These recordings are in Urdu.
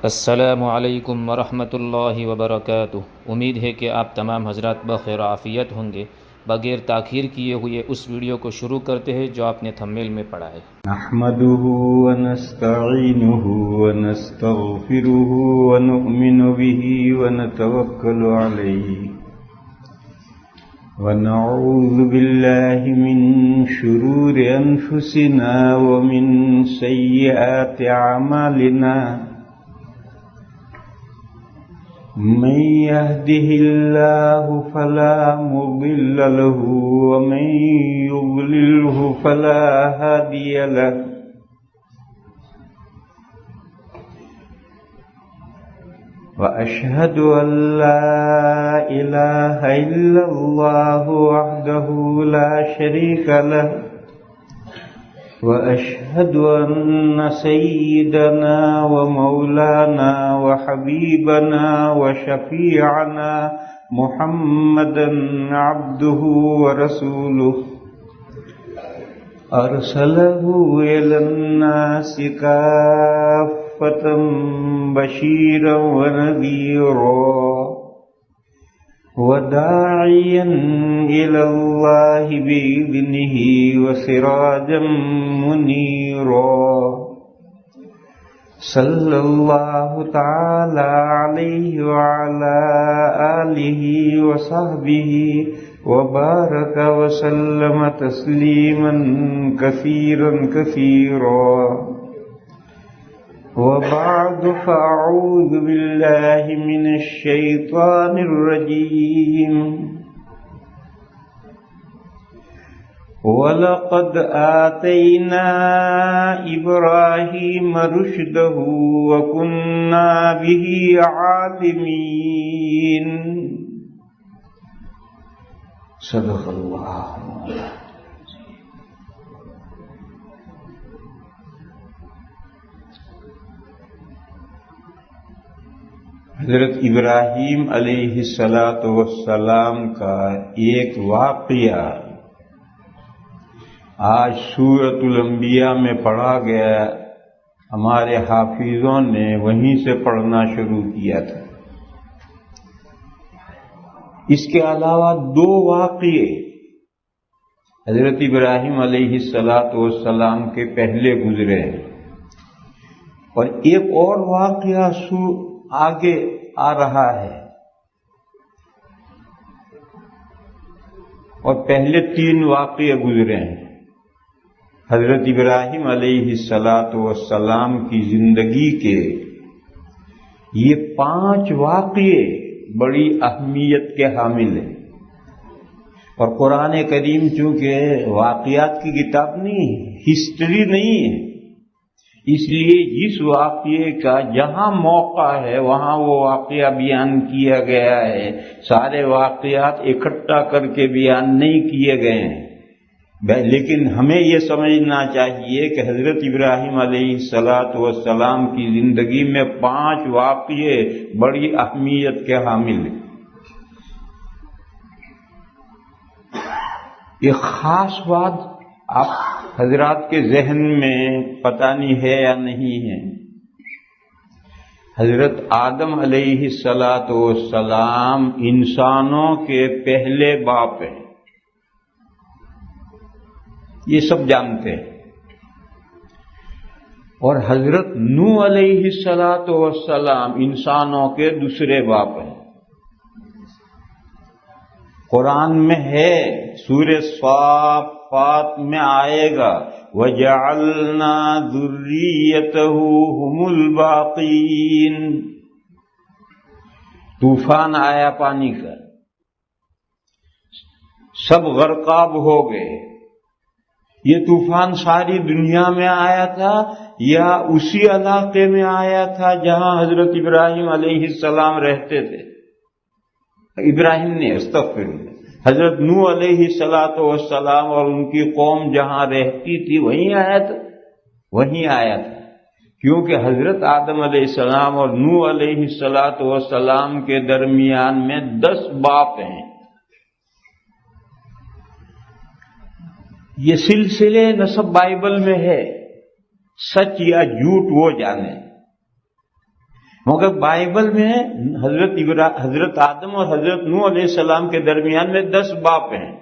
السلام علیکم ورحمۃ اللہ وبرکاتہ۔ امید ہے کہ آپ تمام حضرات بخیر و عافیت ہوں گے۔ بغیر تاخیر کیے ہوئے اس ویڈیو کو شروع کرتے ہیں جو آپ نے تھمبنیل میں پڑھا ہے۔ نحمده ونستعینه ونستغفره ونؤمن به ونتوکل علیه ونعوذ بالله من شرور انفسنا ومن سیئات اعمالنا من يهده الله فلا مضل له ومن يضلله فلا هادي له وأشهد أن لا إله إلا الله وحده لا شريك له وأشهد أن سيدنا ومولانا وحبيبنا وشفيعنا محمدا عبده ورسوله أرسله إلى الناس كافة بشيرا ونذيرا وداعيا إلى الله بإذنه وسراجا منيرا صلى الله تعالى عليه وعلى آله وصحبه وبارك وسلم تسليما كثيرا كثيرا وبعد فأعوذ بالله من الشيطان الرجيم ولقد آتينا إبراهيم رشده وكنا به عالمين صدق الله۔ حضرت ابراہیم علیہ السلام کا ایک واقعہ آج سورۃ الانبیاء میں پڑھا گیا، ہمارے حافظوں نے وہیں سے پڑھنا شروع کیا تھا۔ اس کے علاوہ دو واقعے حضرت ابراہیم علیہ السلام کے پہلے گزرے ہیں، اور ایک اور واقعہ آگے آ رہا ہے، اور پہلے تین واقعے گزرے ہیں۔ حضرت ابراہیم علیہ السلام کی زندگی کے یہ 5 واقعے بڑی اہمیت کے حامل ہیں، اور قرآن کریم چونکہ واقعات کی کتاب نہیں، ہسٹری نہیں ہے، اس لیے جس واقعے کا جہاں موقع ہے وہاں وہ واقعہ بیان کیا گیا ہے، سارے واقعات اکٹھا کر کے بیان نہیں کیے گئے ہیں۔ لیکن ہمیں یہ سمجھنا چاہیے کہ حضرت ابراہیم علیہ السلام کی زندگی میں 5 واقعے بڑی اہمیت کے حامل ہیں۔ ایک خاص بات آپ حضرات کے ذہن میں پتہ نہیں ہے یا نہیں ہے، حضرت آدم علیہ السلام انسانوں کے پہلے باپ ہیں، یہ سب جانتے ہیں، اور حضرت نوح علیہ السلام انسانوں کے دوسرے باپ ہیں۔ قرآن میں ہے، سورہ صافات میں آئے گا وَجَعَلْنَا ذُرِّيَّتَهُ هُمُ الْبَاقِينَ۔ طوفان آیا پانی کا، سب غرقاب ہو گئے۔ یہ طوفان ساری دنیا میں آیا تھا یا اسی علاقے میں آیا تھا جہاں حضرت ابراہیم علیہ السلام رہتے تھے؟ ابراہیم نے استغفر حضرت نوح علیہ السلام اور ان کی قوم جہاں رہتی تھی وہیں آیا تھا، کیونکہ حضرت آدم علیہ السلام اور نوح علیہ السلام کے درمیان میں 10 باپ ہیں۔ یہ سلسلے نسب بائبل میں ہے، سچ یا جھوٹ وہ جانے، مگر بائبل میں حضرت آدم اور حضرت نوح علیہ السلام کے درمیان میں 10 باپ ہیں،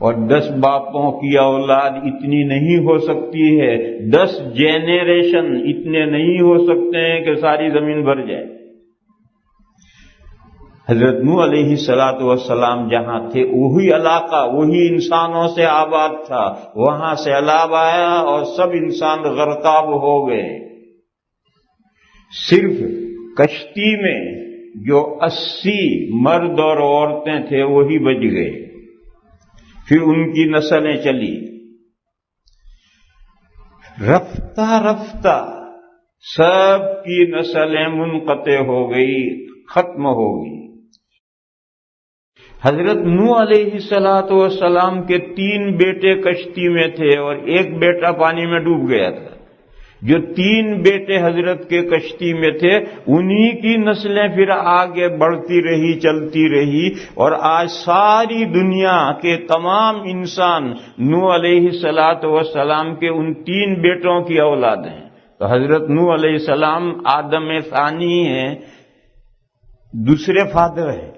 اور 10 باپوں کی اولاد اتنی نہیں ہو سکتی ہے، 10 جنریشن اتنے نہیں ہو سکتے ہیں کہ ساری زمین بھر جائے۔ حضرت نوح علیہ والسلام جہاں تھے وہی علاقہ وہی انسانوں سے آباد تھا، وہاں سیلاب آیا اور سب انسان غرقاب ہو گئے۔ صرف کشتی میں جو 80 مرد اور عورتیں تھے وہی بچ گئے، پھر ان کی نسلیں چلی۔ رفتہ رفتہ سب کی نسلیں منقطع ہو گئی، ختم ہو گئی۔ حضرت نوح علیہ السلام کے 3 بیٹے کشتی میں تھے اور ایک بیٹا پانی میں ڈوب گیا تھا۔ جو 3 بیٹے حضرت کے کشتی میں تھے انہی کی نسلیں پھر آگے بڑھتی رہی، چلتی رہی، اور آج ساری دنیا کے تمام انسان نوح علیہ السلام کے ان 3 بیٹوں کی اولاد ہیں۔ تو حضرت نوح علیہ السلام آدم ثانی ہیں، دوسرے فادر ہیں۔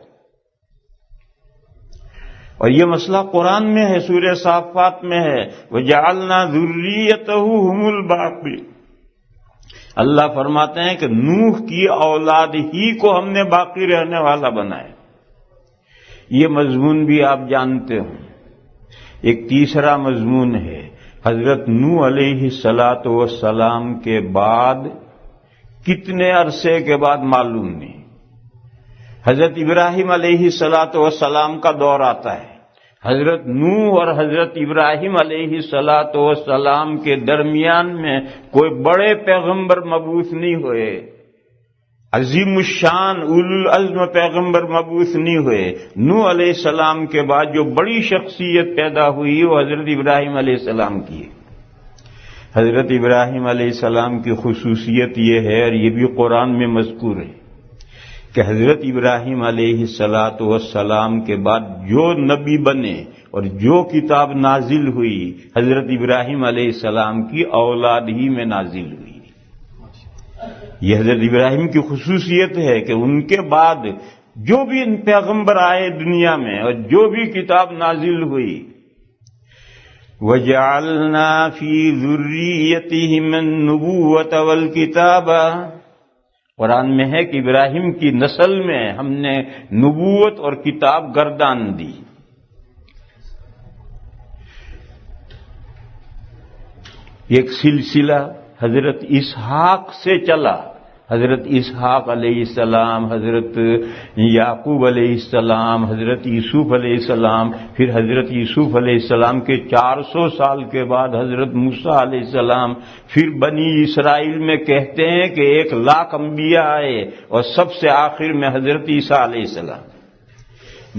اور یہ مسئلہ قرآن میں ہے، سورہ صافات میں ہے، وَجَعَلْنَا ذُرِّيَّتَهُ هُمُ الْبَاقِينَ۔ اللہ فرماتے ہیں کہ نوح کی اولاد ہی کو ہم نے باقی رہنے والا بنایا۔ یہ مضمون بھی آپ جانتے ہوں۔ ایک تیسرا مضمون ہے، حضرت نوح علیہ السلام کے بعد کتنے عرصے کے بعد معلوم نہیں، حضرت ابراہیم علیہ السلام کا دور آتا ہے۔ حضرت نوح اور حضرت ابراہیم علیہ السلام کے درمیان میں کوئی بڑے پیغمبر مبعوث نہیں ہوئے، عظیم الشان اولو العزم پیغمبر مبعوث نہیں ہوئے۔ نوح علیہ السلام کے بعد جو بڑی شخصیت پیدا ہوئی وہ حضرت ابراہیم علیہ السلام کی ہے۔ حضرت ابراہیم علیہ السلام کی خصوصیت یہ ہے، اور یہ بھی قرآن میں مذکور ہے، کہ حضرت ابراہیم علیہ السلام کے بعد جو نبی بنے اور جو کتاب نازل ہوئی حضرت ابراہیم علیہ السلام کی اولاد ہی میں نازل ہوئی۔ یہ حضرت ابراہیم کی خصوصیت ہے کہ ان کے بعد جو بھی پیغمبر آئے دنیا میں اور جو بھی کتاب نازل ہوئی، وَجَعَلْنَا فِي ذُرِّيَّتِهِمُ النُّبُوَّةَ وَالْكِتَابَ۔ قرآن میں ہے کہ ابراہیم کی نسل میں ہم نے نبوت اور کتاب گردان دی۔ ایک سلسلہ حضرت اسحاق سے چلا، حضرت اسحاق علیہ السلام، حضرت یعقوب علیہ السلام، حضرت یوسف علیہ السلام، پھر حضرت یوسف علیہ السلام کے 400 سال کے بعد حضرت موسیٰ علیہ السلام، پھر بنی اسرائیل میں کہتے ہیں کہ 1,00,000 انبیاء آئے اور سب سے آخر میں حضرت عیسیٰ علیہ السلام۔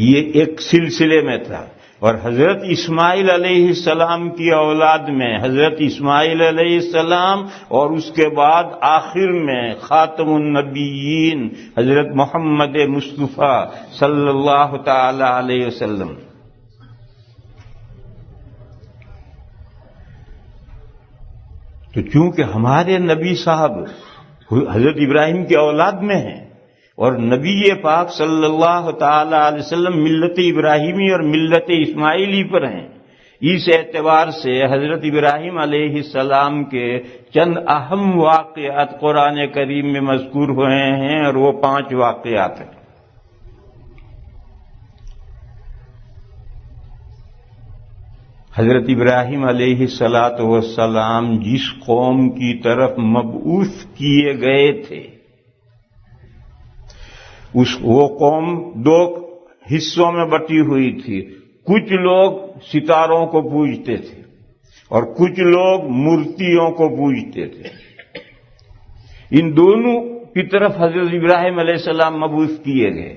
یہ ایک سلسلے میں تھا۔ اور حضرت اسماعیل علیہ السلام کی اولاد میں حضرت اسماعیل علیہ السلام، اور اس کے بعد آخر میں خاتم النبیین حضرت محمد مصطفیٰ صلی اللہ تعالی علیہ وسلم۔ تو چونکہ ہمارے نبی صاحب حضرت ابراہیم کی اولاد میں ہیں، اور نبی پاک صلی اللہ تعالی علیہ وسلم ملت ابراہیمی اور ملت اسماعیلی پر ہیں، اس اعتبار سے حضرت ابراہیم علیہ السلام کے چند اہم واقعات قرآن کریم میں مذکور ہوئے ہیں، اور وہ 5 واقعات ہیں۔ حضرت ابراہیم علیہ السلام جس قوم کی طرف مبعوث کیے گئے تھے، وہ قوم 2 حصوں میں بٹی ہوئی تھی۔ کچھ لوگ ستاروں کو پوجتے تھے اور کچھ لوگ مورتیوں کو پوجتے تھے۔ ان دونوں کی طرف حضرت ابراہیم علیہ السلام مبعوث کیے گئے۔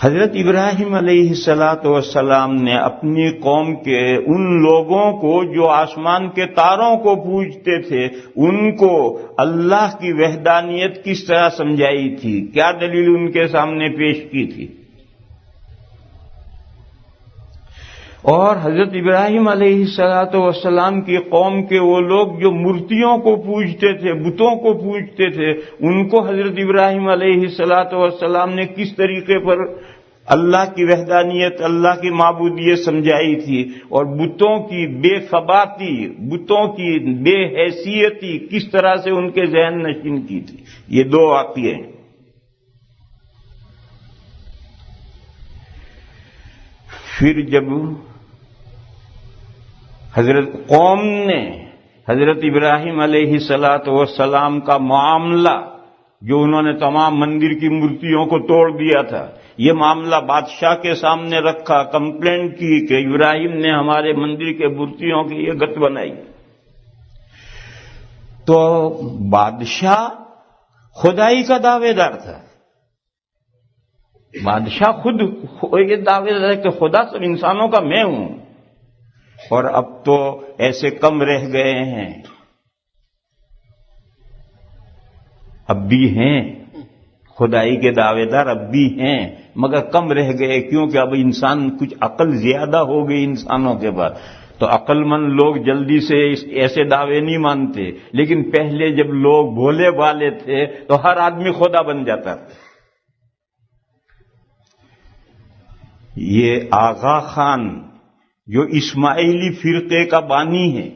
حضرت ابراہیم علیہ السلام نے اپنی قوم کے ان لوگوں کو جو آسمان کے تاروں کو پوجتے تھے ان کو اللہ کی وحدانیت کس طرح سمجھائی تھی، کیا دلیل ان کے سامنے پیش کی تھی؟ اور حضرت ابراہیم علیہ السلام کی قوم کے وہ لوگ جو مورتیوں کو پوجتے تھے، بتوں کو پوجتے تھے، ان کو حضرت ابراہیم علیہ السلام نے کس طریقے پر اللہ کی وحدانیت، اللہ کی معبودیت سمجھائی تھی، اور بتوں کی بے ثباتی، بتوں کی بے حیثیتی کس طرح سے ان کے ذہن نشین کی تھی. یہ دو واقعے ہیں. پھر جب حضرت قوم نے حضرت ابراہیم علیہ السلام کا معاملہ، جو انہوں نے تمام مندر کی مورتیوں کو توڑ دیا تھا، یہ معاملہ بادشاہ کے سامنے رکھا، کمپلینٹ کی کہ ابراہیم نے ہمارے مندر کے مورتیوں کی یہ گت بنائی، تو بادشاہ خدائی کا دعوے دار تھا. بادشاہ خود یہ دعوے دار ہے کہ خدا سب انسانوں کا میں ہوں. اور اب تو ایسے کم رہ گئے ہیں، اب بھی ہیں خدائی کے دعوے دار، اب بھی ہیں، مگر کم رہ گئے، کیونکہ اب انسان کچھ عقل زیادہ ہو گئی انسانوں کے بعد. تو عقل مند لوگ جلدی سے ایسے دعوے نہیں مانتے، لیکن پہلے جب لوگ بھولے بالے تھے تو ہر آدمی خدا بن جاتا تھا. یہ آغا خان جو اسماعیلی فرقے کا بانی ہے،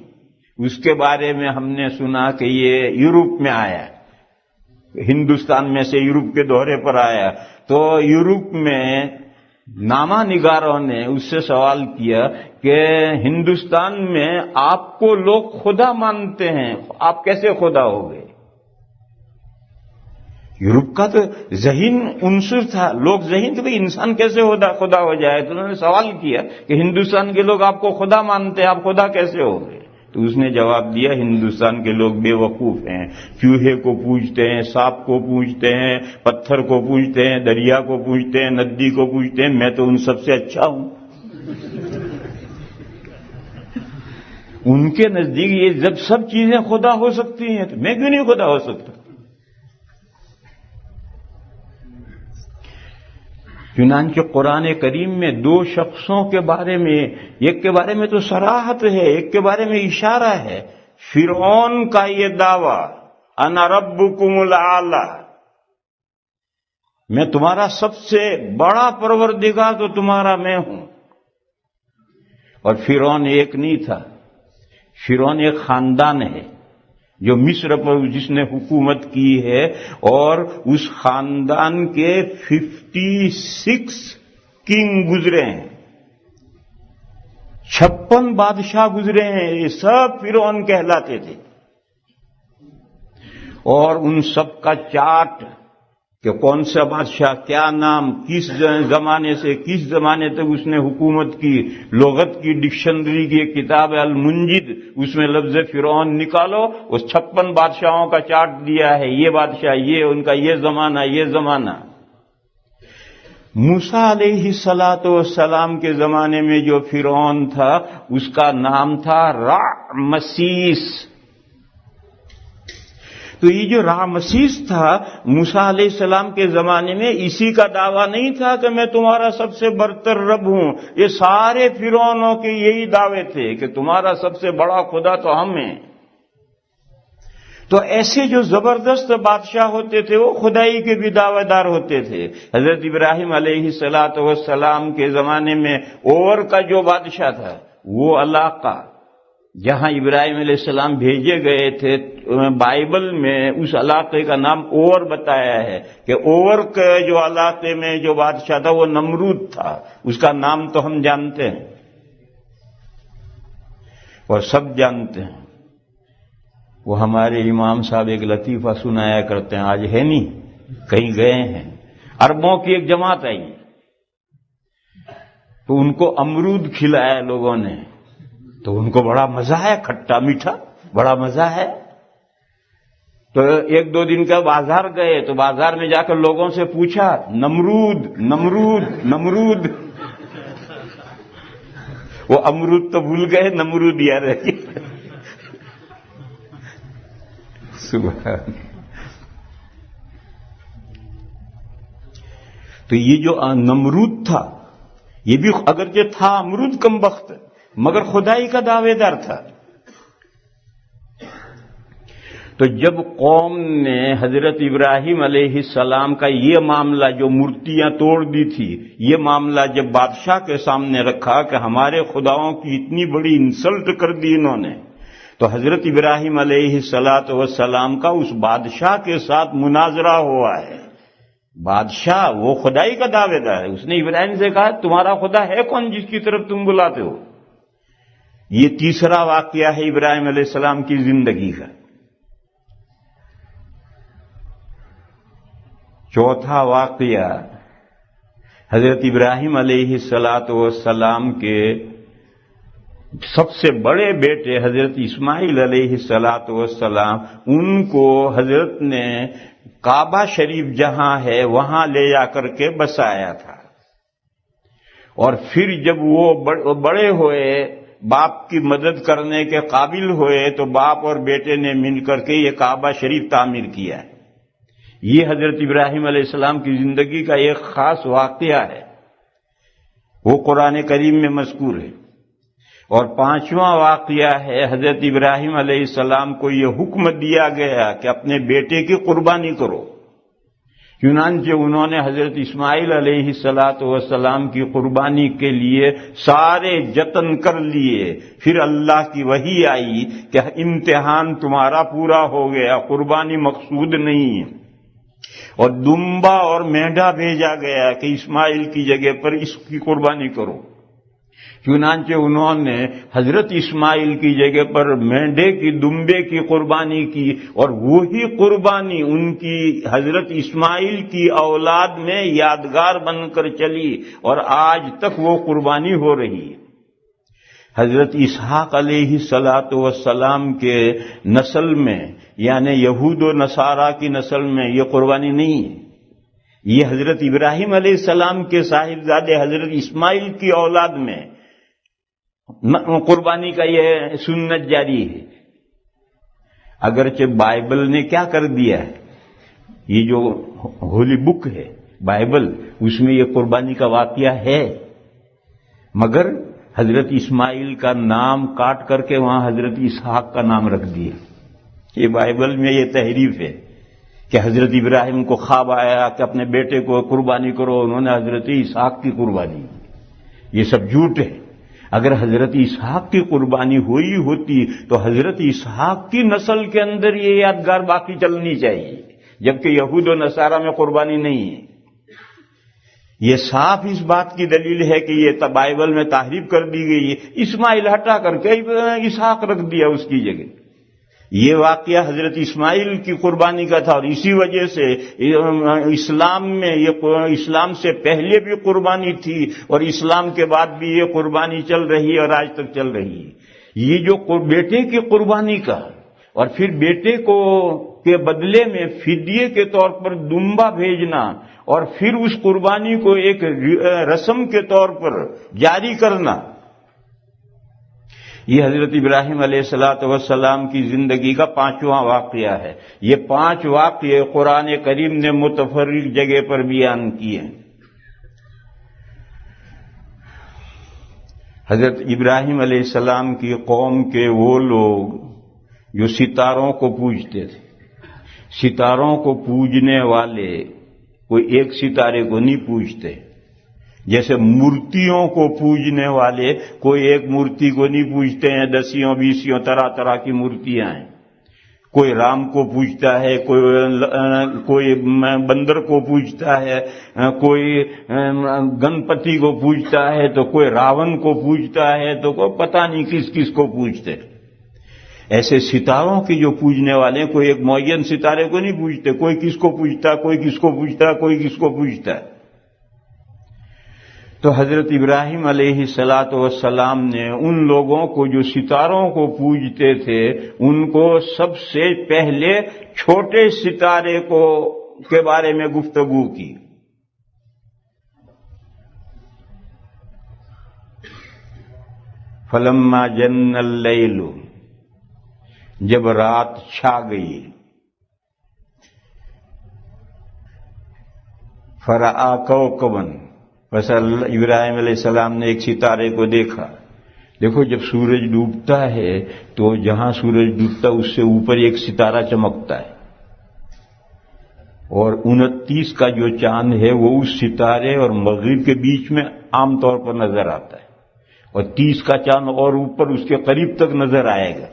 اس کے بارے میں ہم نے سنا کہ یہ یورپ میں آیا، ہندوستان میں سے یورپ کے دورے پر آیا. تو یورپ میں نامہ نگاروں نے اس سے سوال کیا کہ ہندوستان میں آپ کو لوگ خدا مانتے ہیں، آپ کیسے خدا ہو گئے؟ یورپ کا تو ذہین عنصر تھا، لوگ ذہین تھے، انسان کیسے خدا ہو جائے. تو انہوں نے سوال کیا کہ ہندوستان کے لوگ آپ کو خدا مانتے ہیں، آپ خدا کیسے ہو گئے؟ تو اس نے جواب دیا، ہندوستان کے لوگ بے وقوف ہیں، چوہے کو پوجتے ہیں، سانپ کو پوجتے ہیں، پتھر کو پوجتے ہیں، دریا کو پوجتے ہیں، ندی کو پوجتے ہیں، میں تو ان سب سے اچھا ہوں. ان کے نزدیک یہ جب سب چیزیں خدا ہو سکتی ہیں تو میں کیوں نہیں خدا ہو سکتا؟ چنانچہ قرآن کریم میں دو شخصوں کے بارے میں، ایک کے بارے میں تو صراحت ہے، ایک کے بارے میں اشارہ ہے. فرعون کا یہ دعویٰ، انا ربکم الاعلی، میں تمہارا سب سے بڑا پروردگار تو تمہارا میں ہوں. اور فرعون ایک نہیں تھا، فرعون ایک خاندان ہے جو مصر پر جس نے حکومت کی ہے، اور اس خاندان کے 56 کنگ گزرے ہیں، 56 بادشاہ گزرے ہیں، یہ سب فرعون کہلاتے تھے. اور ان سب کا چارٹ کہ کون سا بادشاہ کیا نام، کس زمانے سے کس زمانے تک اس نے حکومت کی، لغت کی ڈکشنری کی ایک کتاب ہے المنجد، اس میں لفظ فرعون نکالو، اس 56 بادشاہوں کا چارٹ دیا ہے، یہ بادشاہ، یہ ان کا یہ زمانہ، یہ زمانہ. موسیٰ علیہ السلام کے زمانے میں جو فرعون تھا اس کا نام تھا رعمسیس. تو یہ جو رامسیس تھا موسیٰ علیہ السلام کے زمانے میں، اسی کا دعویٰ نہیں تھا کہ میں تمہارا سب سے برتر رب ہوں. یہ سارے فرعونوں کے یہی دعوے تھے کہ تمہارا سب سے بڑا خدا تو ہم ہیں. تو ایسے جو زبردست بادشاہ ہوتے تھے وہ خدائی کے بھی دعوے دار ہوتے تھے. حضرت ابراہیم علیہ السلام کے زمانے میں اور کا جو بادشاہ تھا، وہ علاقہ جہاں ابراہیم علیہ السلام بھیجے گئے تھے، بائبل میں اس علاقے کا نام اور بتایا ہے کہ اور کے جو علاقے میں جو بادشاہ تھا وہ نمرود تھا. اس کا نام تو ہم جانتے ہیں اور سب جانتے ہیں. وہ ہمارے امام صاحب ایک لطیفہ سنایا کرتے ہیں، آج ہے نہیں، کہیں گئے ہیں. عربوں کی ایک جماعت آئی تو ان کو امرود کھلایا لوگوں نے، تو ان کو بڑا مزہ ہے، کھٹا میٹھا بڑا مزہ ہے. تو ایک دو دن کا بازار گئے تو بازار میں جا کر لوگوں سے پوچھا، نمرود نمرود نمرود. وہ امرود تو بھول گئے، نمرود یاد رہے. سبحان. تو یہ جو نمرود تھا یہ بھی اگرچہ تھا امرود کم بخت مگر خدائی کا دعوے دار تھا۔ تو جب قوم نے حضرت ابراہیم علیہ السلام کا یہ معاملہ جو مورتیاں توڑ دی تھی، یہ معاملہ جب بادشاہ کے سامنے رکھا کہ ہمارے خداؤں کی اتنی بڑی انسلٹ کر دی انہوں نے، تو حضرت ابراہیم علیہ السلام کا اس بادشاہ کے ساتھ مناظرہ ہوا ہے۔ بادشاہ وہ خدائی کا دعوے دار ہے، اس نے ابراہیم سے کہا تمہارا خدا ہے کون جس کی طرف تم بلاتے ہو؟ یہ تیسرا واقعہ ہے ابراہیم علیہ السلام کی زندگی کا۔ چوتھا واقعہ حضرت ابراہیم علیہ السلام کے سب سے بڑے بیٹے حضرت اسماعیل علیہ السلام، ان کو حضرت نے کعبہ شریف جہاں ہے وہاں لے جا کر کے بسایا تھا، اور پھر جب وہ بڑے ہوئے، باپ کی مدد کرنے کے قابل ہوئے، تو باپ اور بیٹے نے مل کر کے یہ کعبہ شریف تعمیر کیا ہے۔ یہ حضرت ابراہیم علیہ السلام کی زندگی کا ایک خاص واقعہ ہے، وہ قرآن کریم میں مذکور ہے۔ اور پانچواں واقعہ ہے حضرت ابراہیم علیہ السلام کو یہ حکم دیا گیا کہ اپنے بیٹے کی قربانی کرو، چنانچہ انہوں نے حضرت اسماعیل علیہ السلام کی قربانی کے لیے سارے جتن کر لیے۔ پھر اللہ کی وحی آئی کہ امتحان تمہارا پورا ہو گیا، قربانی مقصود نہیں ہے، اور دمبا اور مینڈھا بھیجا گیا کہ اسماعیل کی جگہ پر اس کی قربانی کرو۔ چنانچہ انہوں نے حضرت اسماعیل کی جگہ پر مینڈھے کی، دمبے کی قربانی کی، اور وہی قربانی ان کی حضرت اسماعیل کی اولاد میں یادگار بن کر چلی، اور آج تک وہ قربانی ہو رہی ہے۔ حضرت اسحاق علیہ السلام کے نسل میں، یعنی یہود و نصارہ کی نسل میں یہ قربانی نہیں ہے، یہ حضرت ابراہیم علیہ السلام کے صاحبزادے حضرت اسماعیل کی اولاد میں قربانی کا یہ سنت جاری ہے۔ اگرچہ بائبل نے کیا کر دیا ہے، یہ جو ہولی بک ہے بائبل، اس میں یہ قربانی کا واقعہ ہے، مگر حضرت اسماعیل کا نام کاٹ کر کے وہاں حضرت اسحاق کا نام رکھ دیا۔ یہ بائبل میں یہ تحریف ہے کہ حضرت ابراہیم کو خواب آیا کہ اپنے بیٹے کو قربانی کرو، انہوں نے حضرت اسحاق کی قربانی، یہ سب جھوٹ ہے۔ اگر حضرت اسحاق کی قربانی ہوئی ہوتی تو حضرت اسحاق کی نسل کے اندر یہ یادگار باقی چلنی چاہیے، جبکہ یہود و نصارہ میں قربانی نہیں ہے۔ یہ صاف اس بات کی دلیل ہے کہ یہ بائبل میں تحریف کر دی گئی ہے، اسماعیل ہٹا کر کے اسحاق رکھ دیا اس کی جگہ۔ یہ واقعہ حضرت اسماعیل کی قربانی کا تھا، اور اسی وجہ سے اسلام میں اسلام سے پہلے بھی قربانی تھی، اور اسلام کے بعد بھی یہ قربانی چل رہی ہے اور آج تک چل رہی ہے۔ یہ جو بیٹے کی قربانی کا، اور پھر بیٹے کو کے بدلے میں فدیے کے طور پر دمبا بھیجنا، اور پھر اس قربانی کو ایک رسم کے طور پر جاری کرنا، یہ حضرت ابراہیم علیہ السلام کی زندگی کا پانچواں واقعہ ہے۔ یہ پانچ واقعے قرآن کریم نے متفرق جگہ پر بیان کیے ہیں۔ حضرت ابراہیم علیہ السلام کی قوم کے وہ لوگ جو ستاروں کو پوجتے تھے، ستاروں کو پوجنے والے کوئی ایک ستارے کو نہیں پوجتے، جیسے مورتیوں کو پوجنے والے کوئی ایک مورتی کو نہیں پوجتے ہیں، دسیوں بیسیوں طرح طرح کی مورتیاں ہیں۔ کوئی رام کو پوجتا ہے، کوئی بندر کو پوجتا ہے، کوئی گنپتی کو پوجتا ہے، تو کوئی راون کو پوجتا ہے، تو کوئی پتہ نہیں کس کس کو پوجتے۔ ایسے ستاروں کے جو پوجنے والے کوئی ایک معین ستارے کو نہیں پوجتے، کوئی کس کو پوجتا، کوئی کس کو پوجتا، کوئی کس کو پوجتا ہے۔ تو حضرت ابراہیم علیہ السلام نے ان لوگوں کو جو ستاروں کو پوجتے تھے، ان کو سب سے پہلے چھوٹے ستارے کے بارے میں گفتگو کی۔ فلما جن اللیل، جب رات چھا گئی، فرآ کوکبا، بس ابراہیم علیہ السلام نے ایک ستارے کو دیکھا. دیکھو جب سورج ڈوبتا ہے تو جہاں سورج ڈوبتا اس سے اوپر ایک ستارہ چمکتا ہے، اور 29 کا جو چاند ہے وہ اس ستارے اور مغرب کے بیچ میں عام طور پر نظر آتا ہے، اور 30 کا چاند اور اوپر اس کے قریب تک نظر آئے گا.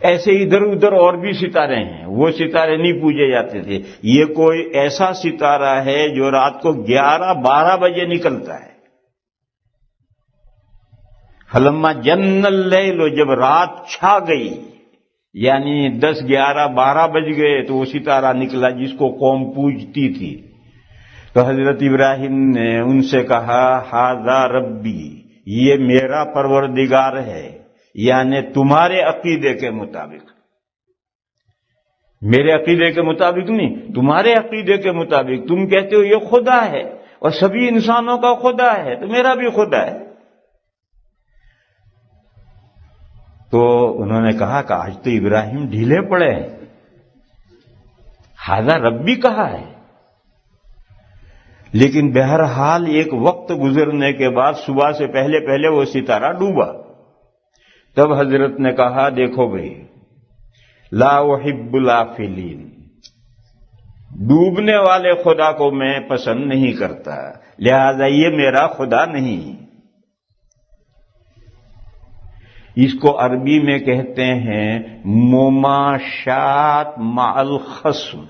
ایسے ادھر ادھر اور بھی ستارے ہیں، وہ ستارے نہیں پوجے جاتے تھے. یہ کوئی ایسا ستارہ ہے جو رات کو 11-12 بجے نکلتا ہے. فلما جن اللیل، جب رات چھا گئی یعنی 10-11-12 بج گئے تو وہ ستارہ نکلا جس کو قوم پوجتی تھی. تو حضرت ابراہیم نے ان سے کہا ھذا ربی، یہ میرا پروردگار ہے، یعنی تمہارے عقیدے کے مطابق، میرے عقیدے کے مطابق نہیں، تمہارے عقیدے کے مطابق. تم کہتے ہو یہ خدا ہے اور سبھی انسانوں کا خدا ہے، تو میرا بھی خدا ہے. تو انہوں نے کہا کہ آج تو ابراہیم ڈھیلے پڑے ہیں، ھذا ربی کہا ہے. لیکن بہرحال ایک وقت گزرنے کے بعد صبح سے پہلے پہلے وہ ستارہ ڈوبا. تب حضرت نے کہا دیکھو بھائی، لا احب الافلین، ڈوبنے والے خدا کو میں پسند نہیں کرتا، لہذا یہ میرا خدا نہیں. اس کو عربی میں کہتے ہیں مماشات مع الخصم،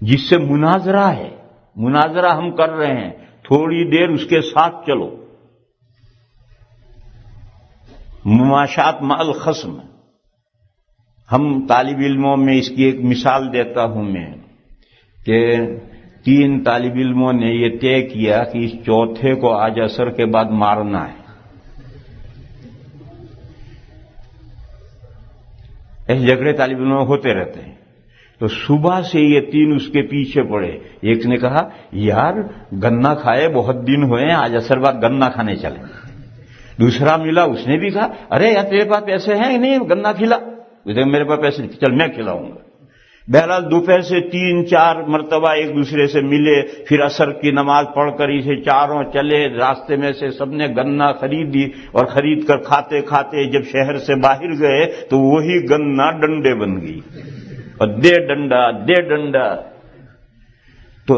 جس سے مناظرہ ہے. مناظرہ ہم کر رہے ہیں، تھوڑی دیر اس کے ساتھ چلو. مماشات مع الخصم. ہم طالب علموں میں اس کی ایک مثال دیتا ہوں میں کہ 3 طالب علموں نے یہ طے کیا کہ اس چوتھے کو آج عصر کے بعد مارنا ہے. ایسے جھگڑے طالب علموں میں ہوتے رہتے ہیں. تو صبح سے یہ 3 اس کے پیچھے پڑے. ایک نے کہا یار گنا کھائے بہت دن ہوئے ہیں، آج عصر بعد گنا کھانے چلیں. دوسرا ملا، اس نے بھی کہا ارے یار تیرے پاس پیسے ہیں نہیں، گنا کھلا. میرے پاس پیسے نہیں، چل میں کھلاؤں گا. بہرحال دوپہر سے 3-4 مرتبہ ایک دوسرے سے ملے. پھر عصر کی نماز پڑھ کر اسے چاروں چلے. راستے میں سے سب نے گنا خریدی اور خرید کر کھاتے کھاتے جب شہر سے باہر گئے تو وہی گنا ڈنڈے بن گئی، اور دے ڈنڈا دے ڈنڈا. تو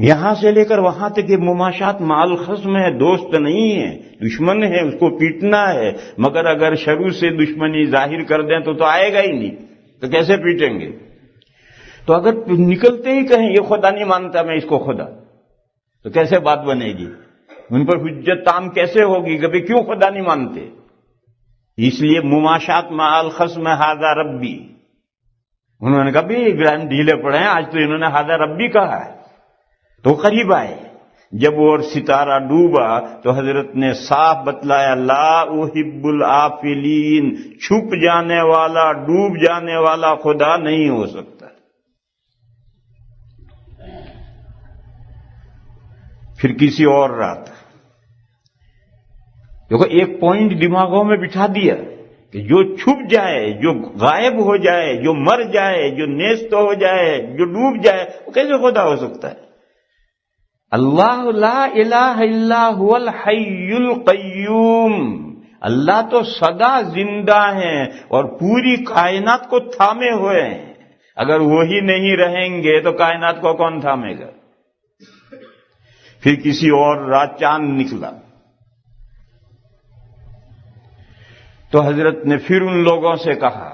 یہاں سے لے کر وہاں تک یہ مماشات مع الخصم ہے، دوست نہیں ہے، دشمن ہے، اس کو پیٹنا ہے. مگر اگر شروع سے دشمنی ظاہر کر دیں تو آئے گا ہی نہیں، تو کیسے پیٹیں گے؟ تو اگر نکلتے ہی کہیں یہ خدا نہیں مانتا میں اس کو خدا، تو کیسے بات بنے گی؟ ان پر حجت تام کیسے ہوگی کہ بھئی کیوں خدا نہیں مانتے؟ اس لیے مماشات مع الخصم ھذا ربی. انہوں نے کہا بھی ابراہیم ڈھیلے پڑے ہیں، آج تو انہوں نے ھذا ربی کہا ہے. تو قریب آئے. جب وہ ستارہ ڈوبا تو حضرت نے صاف بتلایا لا احب الافلین، چھپ جانے والا ڈوب جانے والا خدا نہیں ہو سکتا. پھر کسی اور رات دیکھو ایک پوائنٹ دماغوں میں بٹھا دیا کہ جو چھپ جائے، جو غائب ہو جائے، جو مر جائے، جو نیست ہو جائے، جو ڈوب جائے، وہ کیسے خدا ہو سکتا ہے؟ اللہ لا الہ الا هو الحی القیوم. اللہ تو سدا زندہ ہیں اور پوری کائنات کو تھامے ہوئے ہیں. اگر وہی نہیں رہیں گے تو کائنات کو کون تھامے گا؟ پھر کسی اور رات چاند نکلا تو حضرت نے پھر ان لوگوں سے کہا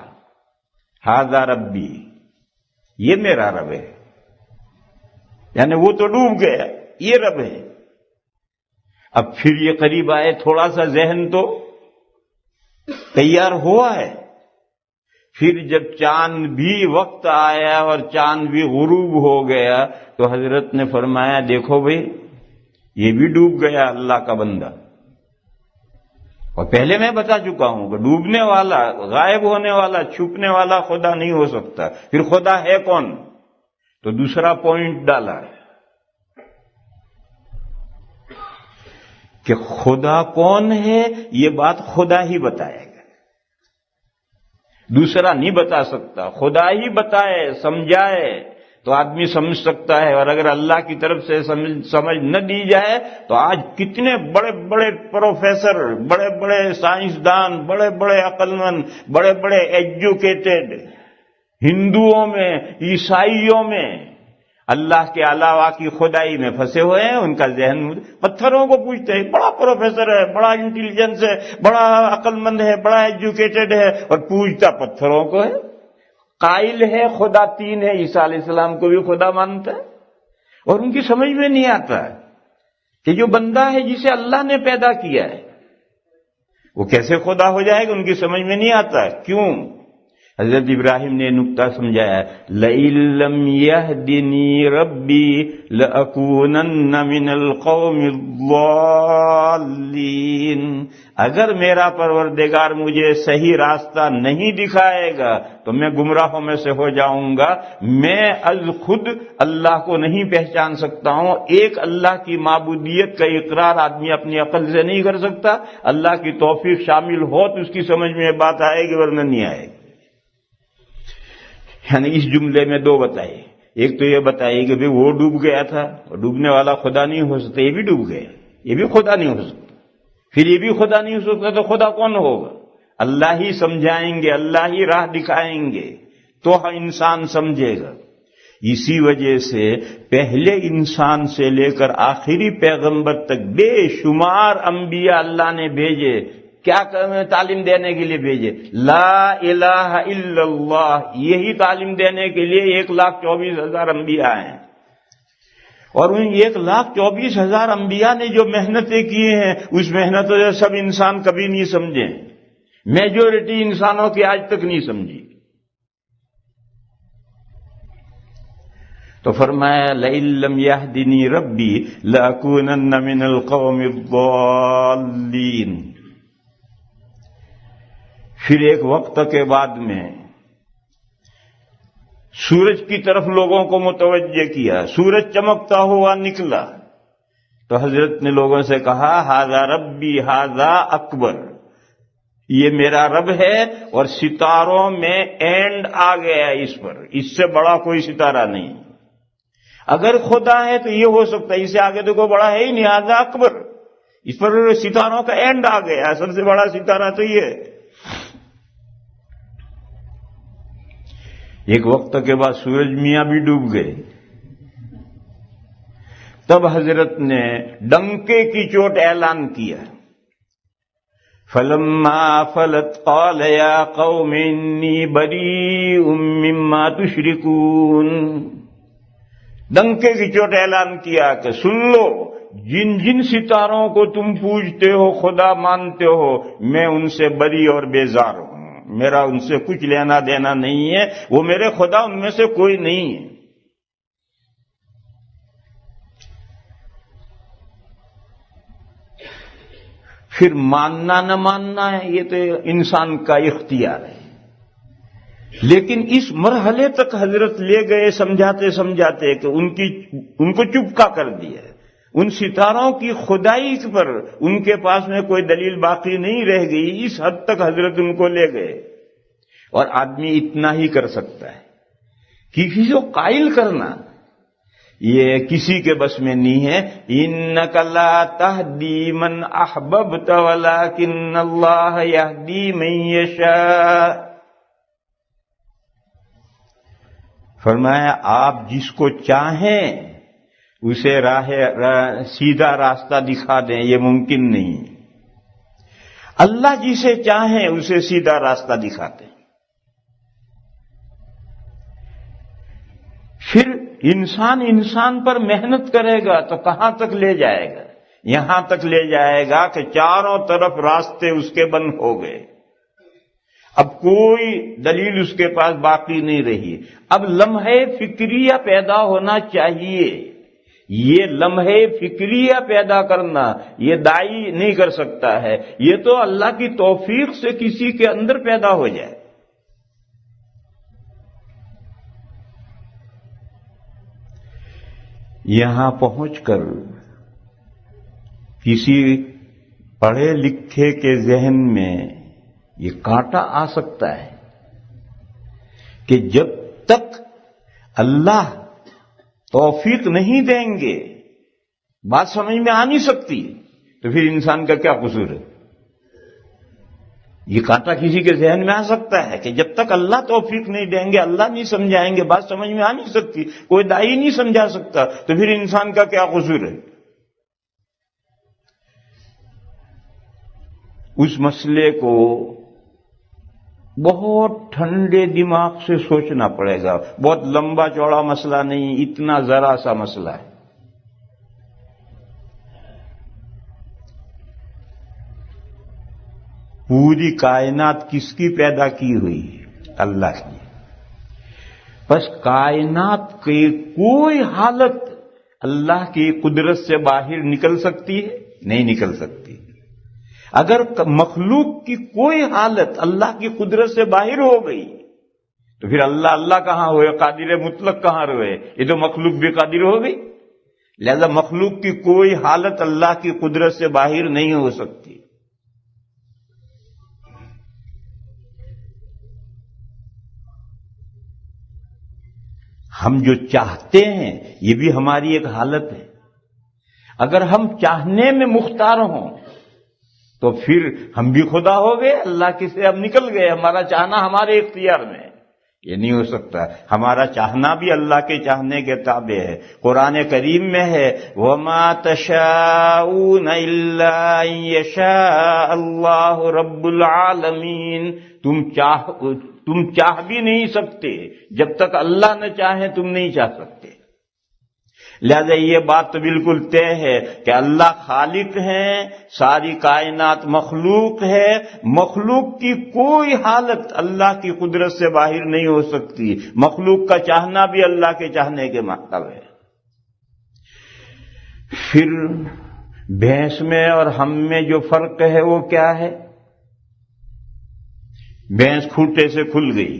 ھذا ربی، یہ میرا رب ہے. یعنی وہ تو ڈوب گیا، یہ رب ہے. اب پھر یہ قریب آئے، تھوڑا سا ذہن تو تیار ہوا ہے. پھر جب چاند بھی وقت آیا اور چاند بھی غروب ہو گیا تو حضرت نے فرمایا دیکھو بھئی یہ بھی ڈوب گیا اللہ کا بندہ. اور پہلے میں بتا چکا ہوں کہ ڈوبنے والا، غائب ہونے والا، چھپنے والا خدا نہیں ہو سکتا. پھر خدا ہے کون؟ تو دوسرا پوائنٹ ڈالا کہ خدا کون ہے یہ بات خدا ہی بتائے گا، دوسرا نہیں بتا سکتا. خدا ہی بتائے، سمجھائے تو آدمی سمجھ سکتا ہے، اور اگر اللہ کی طرف سے سمجھ نہ دی جائے تو آج کتنے بڑے بڑے پروفیسر، بڑے بڑے سائنسدان، بڑے بڑے عقل مند، بڑے بڑے ایجوکیٹڈ ہندوؤں میں، عیسائیوں میں اللہ کے علاوہ کی خدائی میں پھنسے ہوئے ہیں. ان کا ذہن پتھروں کو پوچھتے ہیں. بڑا پروفیسر ہے، بڑا انٹیلیجنس ہے، بڑا عقل مند ہے، بڑا ایجوکیٹڈ ہے، اور پوچھتا پتھروں کو ہے. قائل ہے خدا تین ہے، عیسیٰ علیہ السلام کو بھی خدا مانتا ہے، اور ان کی سمجھ میں نہیں آتا کہ جو بندہ ہے جسے اللہ نے پیدا کیا ہے وہ کیسے خدا ہو جائے گا. ان کی سمجھ میں نہیں آتا. کیوں؟ حضرت ابراہیم نے نکتہ سمجھایا، لئن لم یہدنی ربی لأکونن من القوم الضالین. اگر میرا پروردگار مجھے صحیح راستہ نہیں دکھائے گا تو میں گمراہوں میں سے ہو جاؤں گا. میں از خود اللہ کو نہیں پہچان سکتا ہوں. ایک اللہ کی معبودیت کا اقرار آدمی اپنی عقل سے نہیں کر سکتا. اللہ کی توفیق شامل ہو تو اس کی سمجھ میں یہ بات آئے گی، ورنہ نہیں آئے گی. یعنی اس جملے میں دو بتائے. ایک تو یہ بتائیے کہ وہ ڈوب گیا تھا، ڈوبنے والا خدا نہیں ہو سکتا. یہ بھی ڈوب گیا، یہ بھی خدا نہیں ہو سکتا. پھر یہ بھی خدا نہیں ہو سکتا تو خدا کون ہوگا؟ اللہ ہی سمجھائیں گے، اللہ ہی راہ دکھائیں گے تو انسان سمجھے گا. اسی وجہ سے پہلے انسان سے لے کر آخری پیغمبر تک بے شمار انبیاء اللہ نے بھیجے. کیا تعلیم دینے کے لیے بھیجے؟ لا الہ الا اللہ. یہی تعلیم دینے کے لیے 1,24,000 انبیاء ہیں. اور ان 1,24,000 انبیاء نے جو محنتیں کی ہیں، اس محنتوں سے سب انسان کبھی نہیں سمجھے. میجورٹی انسانوں کی آج تک نہیں سمجھی. تو فرمایا لئن لم یہدنی ربی لأکونن من القوم الضالین. پھر ایک وقت کے بعد میں سورج کی طرف لوگوں کو متوجہ کیا. سورج چمکتا ہوا نکلا تو حضرت نے لوگوں سے کہا ھذا ربی ھذا اکبر. یہ میرا رب ہے اور ستاروں میں اینڈ آ گیا اس پر. اس سے بڑا کوئی ستارہ نہیں. اگر خدا ہے تو یہ ہو سکتا ہے، اس سے آگے تو کوئی بڑا ہے ہی نہیں. ھذا اکبر، اس پر ستاروں کا اینڈ آ گیا. سب سے بڑا ستارہ تو یہ ہے. ایک وقت کے بعد سورج میاں بھی ڈوب گئے. تب حضرت نے ڈنکے کی چوٹ اعلان کیا. فلما فلت قال یا قوم انی بریء مما تشرکون. ڈنکے کی چوٹ اعلان کیا کہ سن لو، جن جن ستاروں کو تم پوجتے ہو، خدا مانتے ہو، میں ان سے بری اور بیزار ہوں. میرا ان سے کچھ لینا دینا نہیں ہے. وہ میرے خدا ان میں سے کوئی نہیں ہے. پھر ماننا نہ ماننا ہے یہ تو انسان کا اختیار ہے. لیکن اس مرحلے تک حضرت لے گئے سمجھاتے سمجھاتے کہ ان کو چپکا کر دیا. ان ستاروں کی خدائی پر ان کے پاس میں کوئی دلیل باقی نہیں رہ گئی. اس حد تک حضرت ان کو لے گئے. اور آدمی اتنا ہی کر سکتا ہے. کسی کو قائل کرنا یہ کسی کے بس میں نہیں ہے. انک لا تہدی من احببت ولکن اللہ یہدی من یشاء. فرمایا آپ جس کو چاہیں اسے سیدھا راستہ دکھا دیں، یہ ممکن نہیں. اللہ جسے چاہیں اسے سیدھا راستہ دکھاتے ہیں. پھر انسان پر محنت کرے گا تو کہاں تک لے جائے گا؟ یہاں تک لے جائے گا کہ چاروں طرف راستے اس کے بند ہو گئے. اب کوئی دلیل اس کے پاس باقی نہیں رہی. اب لمحے فکریہ پیدا ہونا چاہیے. یہ لمحے فکریہ پیدا کرنا یہ داعی نہیں کر سکتا ہے. یہ تو اللہ کی توفیق سے کسی کے اندر پیدا ہو جائے. یہاں پہنچ کر کسی پڑھے لکھے کے ذہن میں یہ کانٹا آ سکتا ہے کہ جب تک اللہ توفیق نہیں دیں گے، بات سمجھ میں آ نہیں سکتی، تو پھر انسان کا کیا قصور ہے؟ یہ کانٹا کسی کے ذہن میں آ سکتا ہے کہ جب تک اللہ توفیق نہیں دیں گے، اللہ نہیں سمجھائیں گے، بات سمجھ میں آ نہیں سکتی، کوئی دائی نہیں سمجھا سکتا، تو پھر انسان کا کیا قصور ہے؟ اس مسئلے کو بہت ٹھنڈے دماغ سے سوچنا پڑے گا، بہت لمبا چوڑا مسئلہ نہیں، اتنا ذرا سا مسئلہ ہے۔ پوری کائنات کس کی پیدا کی ہوئی ہے؟ اللہ کی۔ بس کائنات کی کوئی حالت اللہ کی قدرت سے باہر نکل سکتی ہے؟ نہیں نکل سکتی۔ اگر مخلوق کی کوئی حالت اللہ کی قدرت سے باہر ہو گئی تو پھر اللہ کہاں ہوئے، قادر مطلق کہاں رہے؟ یہ تو مخلوق بھی قادر ہو گئی۔ لہذا مخلوق کی کوئی حالت اللہ کی قدرت سے باہر نہیں ہو سکتی۔ ہم جو چاہتے ہیں یہ بھی ہماری ایک حالت ہے۔ اگر ہم چاہنے میں مختار ہوں تو پھر ہم بھی خدا ہو گئے، اللہ کی سے ہم نکل گئے، ہمارا چاہنا ہمارے اختیار میں ہے۔ یہ نہیں ہو سکتا، ہمارا چاہنا بھی اللہ کے چاہنے کے تابع ہے۔ قرآن کریم میں ہے وَمَا تَشَاءُونَ إِلَّا أَن يَشَاءَ اللَّهُ رَبُّ الْعَالَمِينَ۔ تم چاہ بھی نہیں سکتے، جب تک اللہ نہ چاہے تم نہیں چاہ سکتے۔ لہذا یہ بات تو بالکل طے ہے کہ اللہ خالق ہیں، ساری کائنات مخلوق ہے، مخلوق کی کوئی حالت اللہ کی قدرت سے باہر نہیں ہو سکتی، مخلوق کا چاہنا بھی اللہ کے چاہنے کے مطابق ہے۔ پھر بھینس میں اور ہم میں جو فرق ہے وہ کیا ہے؟ بھینس کھوٹے سے کھل گئی،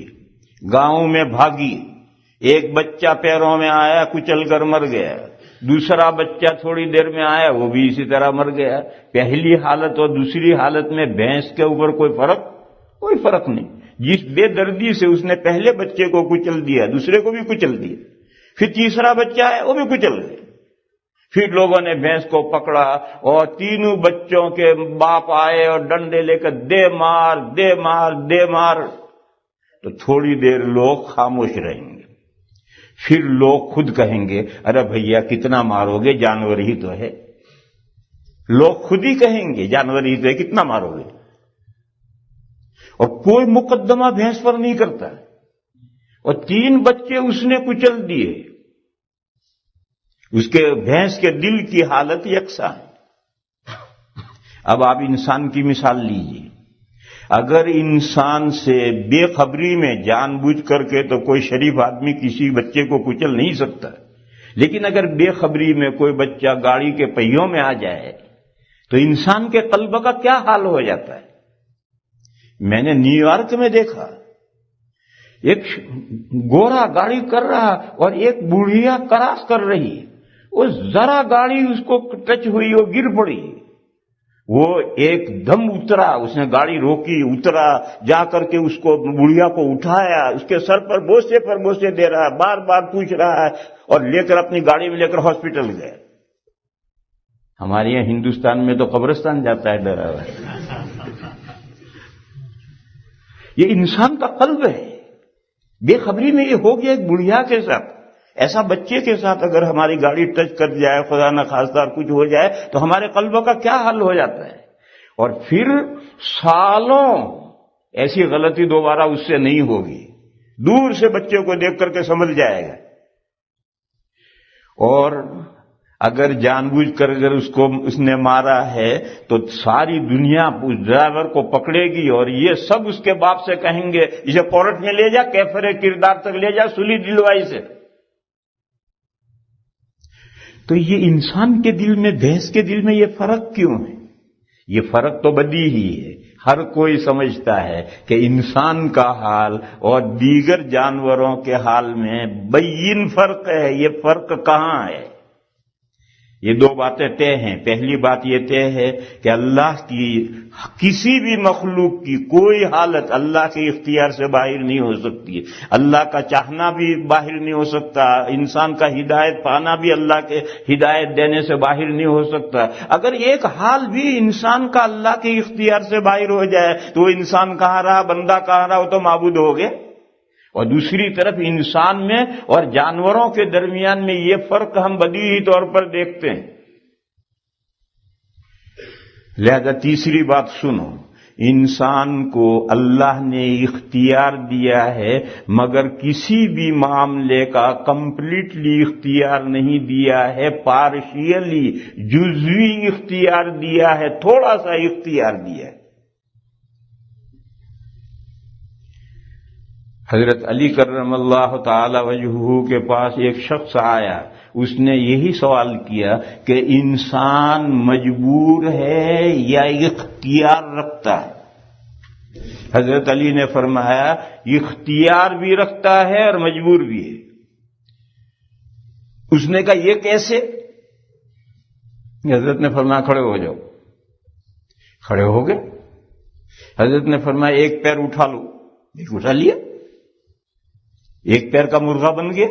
گاؤں میں بھاگی، ایک بچہ پیروں میں آیا کچل کر مر گیا، دوسرا بچہ تھوڑی دیر میں آیا وہ بھی اسی طرح مر گیا۔ پہلی حالت اور دوسری حالت میں بھینس کے اوپر کوئی فرق نہیں۔ جس بے دردی سے اس نے پہلے بچے کو کچل دیا دوسرے کو بھی کچل دیا، پھر تیسرا بچہ آیا وہ بھی کچل گیا۔ پھر لوگوں نے بھینس کو پکڑا اور تینوں بچوں کے باپ آئے اور ڈنڈے لے کر دے مار دے مار دے مار، تو تھوڑی دیر لوگ خاموش رہیں گے، پھر لوگ خود کہیں گے ارے بھیا کتنا مارو گے، جانور ہی تو ہے۔ لوگ خود ہی کہیں گے جانور ہی تو ہے، کتنا مارو گے؟ اور کوئی مقدمہ بھینس پر نہیں کرتا، اور 3 بچے اس نے کچل دیے۔ اس کے بھینس کے دل کی حالت یکساں ہے۔ اب آپ انسان کی مثال لیجیے، اگر انسان سے بے خبری میں جان بوجھ کر کے تو کوئی شریف آدمی کسی بچے کو کچل نہیں سکتا، لیکن اگر بے خبری میں کوئی بچہ گاڑی کے پہیوں میں آ جائے تو انسان کے قلب کا کیا حال ہو جاتا ہے؟ میں نے نیو یارک میں دیکھا، ایک گورا گاڑی کر رہا اور ایک بوڑھیا کراس کر رہی، وہ ذرا گاڑی اس کو ٹچ ہوئی وہ گر پڑی، وہ ایک دم اترا، اس نے گاڑی روکی، اترا، جا کر کے اس کو بڑھیا کو اٹھایا، اس کے سر پر بوسے دے رہا ہے، بار بار پوچھ رہا ہے، اور لے کر اپنی گاڑی میں لے کر ہاسپٹل گئے۔ ہمارے یہاں ہندوستان میں تو قبرستان جاتا ہے ڈرا ہوا۔ یہ انسان کا قلب ہے، بے خبری میں یہ ہو گیا ایک بڑھیا کے ساتھ۔ ایسا بچے کے ساتھ اگر ہماری گاڑی ٹچ کر جائے، خدا نہ خواستہ کچھ ہو جائے تو ہمارے قلب کا کیا حل ہو جاتا ہے؟ اور پھر سالوں ایسی غلطی دوبارہ اس سے نہیں ہوگی، دور سے بچے کو دیکھ کر کے سمجھ جائے گا۔ اور اگر جان بوجھ کر اگر اس نے مارا ہے تو ساری دنیا اس ڈرائیور کو پکڑے گی، اور یہ سب اس کے باپ سے کہیں گے اسے کورٹ میں لے جا، کیفر کردار تک لے جا، سلی دلوائی سے۔ تو یہ انسان کے دل میں، بھینس کے دل میں یہ فرق کیوں ہے؟ یہ فرق تو بدی ہی ہے، ہر کوئی سمجھتا ہے کہ انسان کا حال اور دیگر جانوروں کے حال میں بین فرق ہے۔ یہ فرق کہاں ہے؟ یہ دو باتیں طے ہیں. پہلی بات یہ طے ہے کہ اللہ کی کسی بھی مخلوق کی کوئی حالت اللہ کے اختیار سے باہر نہیں ہو سکتی. اللہ کا چاہنا بھی باہر نہیں ہو سکتا، انسان کا ہدایت پانا بھی اللہ کے ہدایت دینے سے باہر نہیں ہو سکتا. اگر ایک حال بھی انسان کا اللہ کے اختیار سے باہر ہو جائے تو وہ انسان کہاں رہا، بندہ کہاں رہا، وہ تو معبود ہو گئے. اور دوسری طرف انسان میں اور جانوروں کے درمیان میں یہ فرق ہم بدیہی طور پر دیکھتے ہیں. لہذا تیسری بات سنو، انسان کو اللہ نے اختیار دیا ہے مگر کسی بھی معاملے کا کمپلیٹلی اختیار نہیں دیا ہے، پارشیلی جزوی اختیار دیا ہے، تھوڑا سا اختیار دیا ہے. حضرت علی کرم اللہ تعالی وجہہ کے پاس ایک شخص آیا، اس نے یہی سوال کیا کہ انسان مجبور ہے یا اختیار رکھتا ہے؟ حضرت علی نے فرمایا اختیار بھی رکھتا ہے اور مجبور بھی ہے. اس نے کہا یہ کیسے؟ حضرت نے فرمایا کھڑے ہو جاؤ. کھڑے ہو گئے. حضرت نے فرمایا ایک پیر اٹھا لو. ایک اٹھا لیا، ایک پیر کا مرغا بن گیا.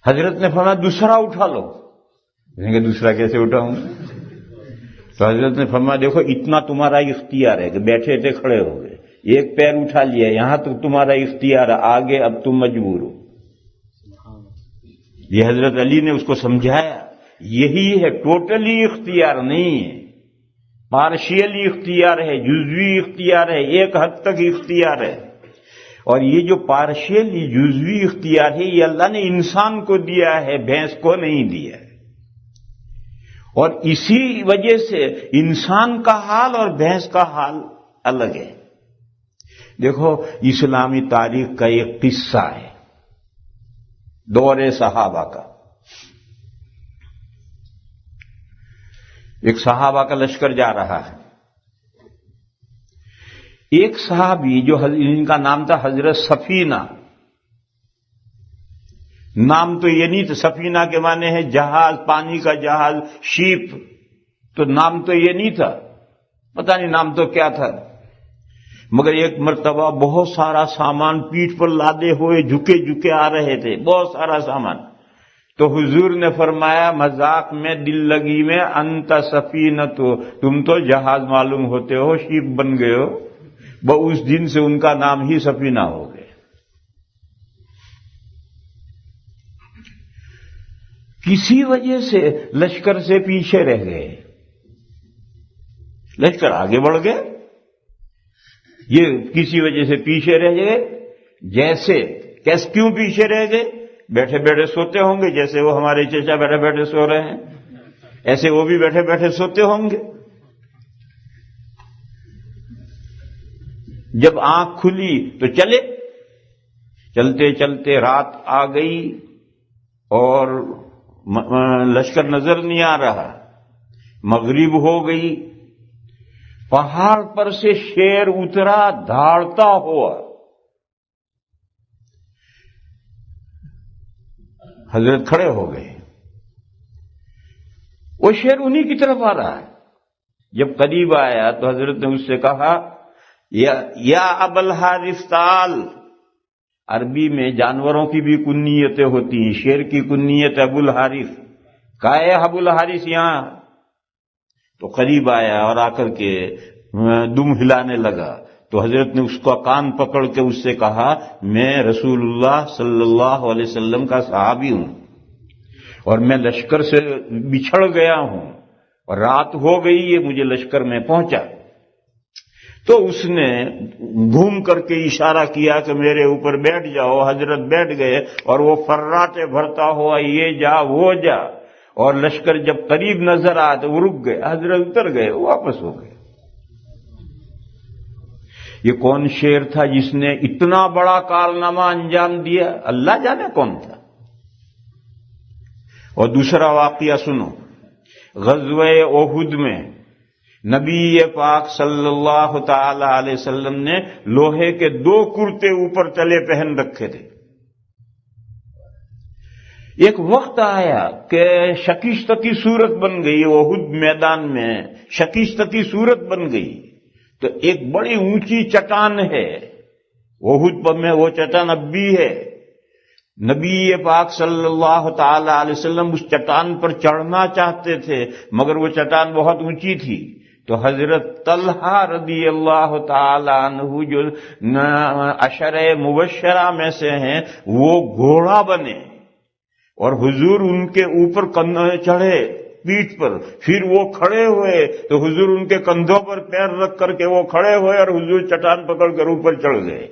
حضرت نے فرمایا دوسرا اٹھا لو. کہ دوسرا کیسے اٹھاؤں؟ تو حضرت نے فرمایا دیکھو اتنا تمہارا اختیار ہے کہ بیٹھے تھے کھڑے ہو گئے، ایک پیر اٹھا لیا، یہاں تک تمہارا اختیار ہے، آگے اب تم مجبور ہو. یہ حضرت علی نے اس کو سمجھایا یہی ہے، ٹوٹلی اختیار نہیں ہے، پارشیلی اختیار ہے، جزوی اختیار ہے، ایک حد تک اختیار ہے. اور یہ جو پارشیلی جزوی اختیار ہے یہ اللہ نے انسان کو دیا ہے، بھینس کو نہیں دیا ہے. اور اسی وجہ سے انسان کا حال اور بھینس کا حال الگ ہے. دیکھو اسلامی تاریخ کا ایک قصہ ہے دور صحابہ کا. ایک صحابہ کا لشکر جا رہا ہے. ایک صحابی جو ان کا نام تھا حضرت سفینہ، نام تو یہ نہیں تھا، سفینہ کے معنی ہے جہاز، پانی کا جہاز، شیپ، تو نام تو یہ نہیں تھا، پتہ نہیں نام تو کیا تھا. مگر ایک مرتبہ بہت سارا سامان پیٹھ پر لادے ہوئے جھکے جھکے آ رہے تھے، بہت سارا سامان. تو حضور نے فرمایا مذاق میں، دل لگی میں، انت سفینہ، تم تو جہاز معلوم ہوتے ہو، شیپ بن گئے ہو. اس دن سے ان کا نام ہی سفینہ ہو گئے. کسی وجہ سے لشکر سے پیچھے رہ گئے، لشکر آگے بڑھ گئے، یہ کسی وجہ سے پیچھے رہ گئے. جیسے کیوں پیچھے رہ گئے؟ بیٹھے بیٹھے سوتے ہوں گے، جیسے وہ ہمارے چچا بیٹھے بیٹھے سو رہے ہیں ایسے وہ بھی بیٹھے بیٹھے سوتے ہوں گے. جب آنکھ کھلی تو چلتے چلتے رات آ گئی اور لشکر نظر نہیں آ رہا. مغرب ہو گئی، پہاڑ پر سے شیر اترا دھاڑتا ہوا. حضرت کھڑے ہو گئے، وہ شیر انہی کی طرف آ رہا ہے. جب قریب آیا تو حضرت نے اس سے کہا یا ابا الحارث تعال. عربی میں جانوروں کی بھی کنیتیں ہوتی ہیں، شیر کی کنیت ابو الحارث. کہا ہے ابو الحارث یہاں. تو قریب آیا اور آ کر کے دم ہلانے لگا. تو حضرت نے اس کا کان پکڑ کے اس سے کہا میں رسول اللہ صلی اللہ علیہ وسلم کا صحابی ہوں اور میں لشکر سے بچھڑ گیا ہوں اور رات ہو گئی ہے، مجھے لشکر میں پہنچا. تو اس نے گھوم کر کے اشارہ کیا کہ میرے اوپر بیٹھ جاؤ. حضرت بیٹھ گئے اور وہ فراٹے بھرتا ہوا یہ جا وہ جا، اور لشکر جب قریب نظر آیا تو وہ رک گئے. حضرت اتر گئے، واپس ہو گئے. یہ کون شیر تھا جس نے اتنا بڑا کارنامہ انجام دیا؟ اللہ جانے کون تھا. اور دوسرا واقعہ سنو. غزوہ احد میں نبی پاک صلی اللہ تعالی علیہ وسلم نے لوہے کے 2 کرتے اوپر تلے پہن رکھے تھے. ایک وقت آیا کہ شکست کی صورت بن گئی، احد میدان میں شکست کی صورت بن گئی، تو ایک بڑی اونچی چٹان ہے احد پر میں، وہ چٹان اب بھی ہے۔ نبی پاک صلی اللہ تعالی علیہ وسلم اس چٹان پر چڑھنا چاہتے تھے، مگر وہ چٹان بہت اونچی تھی، تو حضرت طلحہ رضی اللہ تعالی عنہ جو عشرہ مبشرہ میں سے ہیں، وہ گھوڑا بنے اور حضور ان کے اوپر چڑھے پیٹھ پر، پھر وہ کھڑے ہوئے تو حضور ان کے کندھوں پر پیر رکھ کر کے وہ کھڑے ہوئے اور حضور چٹان پکڑ کر اوپر چڑھ گئے،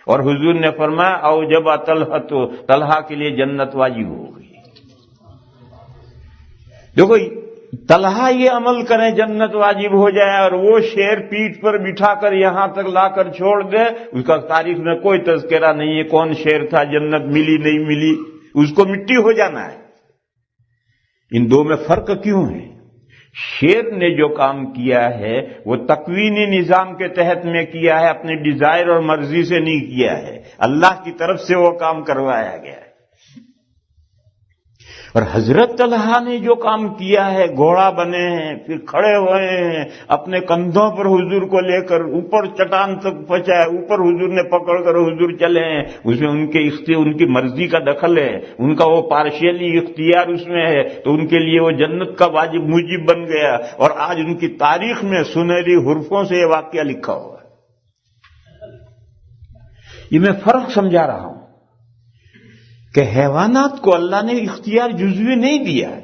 اور حضور نے فرمایا اوجب طلحہ، تو طلحہ کے لیے جنت واجب ہو گئی۔ دیکھو طلحہ یہ عمل کریں جنت واجب ہو جائے، اور وہ شیر پیٹھ پر بٹھا کر یہاں تک لا کر چھوڑ دے، اس کا تاریخ میں کوئی تذکرہ نہیں ہے کون شیر تھا، جنت ملی نہیں ملی، اس کو مٹی ہو جانا ہے۔ ان دو میں فرق کیوں ہے؟ شیر نے جو کام کیا ہے وہ تکوینی نظام کے تحت میں کیا ہے، اپنی ڈیزائر اور مرضی سے نہیں کیا ہے، اللہ کی طرف سے وہ کام کروایا گیا ہے۔ اور حضرت طلحہ نے جو کام کیا ہے، گھوڑا بنے ہیں، پھر کھڑے ہوئے ہیں، اپنے کندھوں پر حضور کو لے کر اوپر چٹان تک پہنچایا، اوپر حضور نے پکڑ کر حضور چلے ہیں، اس میں ان کی مرضی کا دخل ہے، ان کا وہ پارشیلی اختیار اس میں ہے، تو ان کے لیے وہ جنت کا واجب موجب بن گیا، اور آج ان کی تاریخ میں سنہری حروفوں سے یہ واقعہ لکھا ہوا ہے۔ یہ میں فرق سمجھا رہا ہوں کہ حیوانات کو اللہ نے اختیار جزوی نہیں دیا ہے،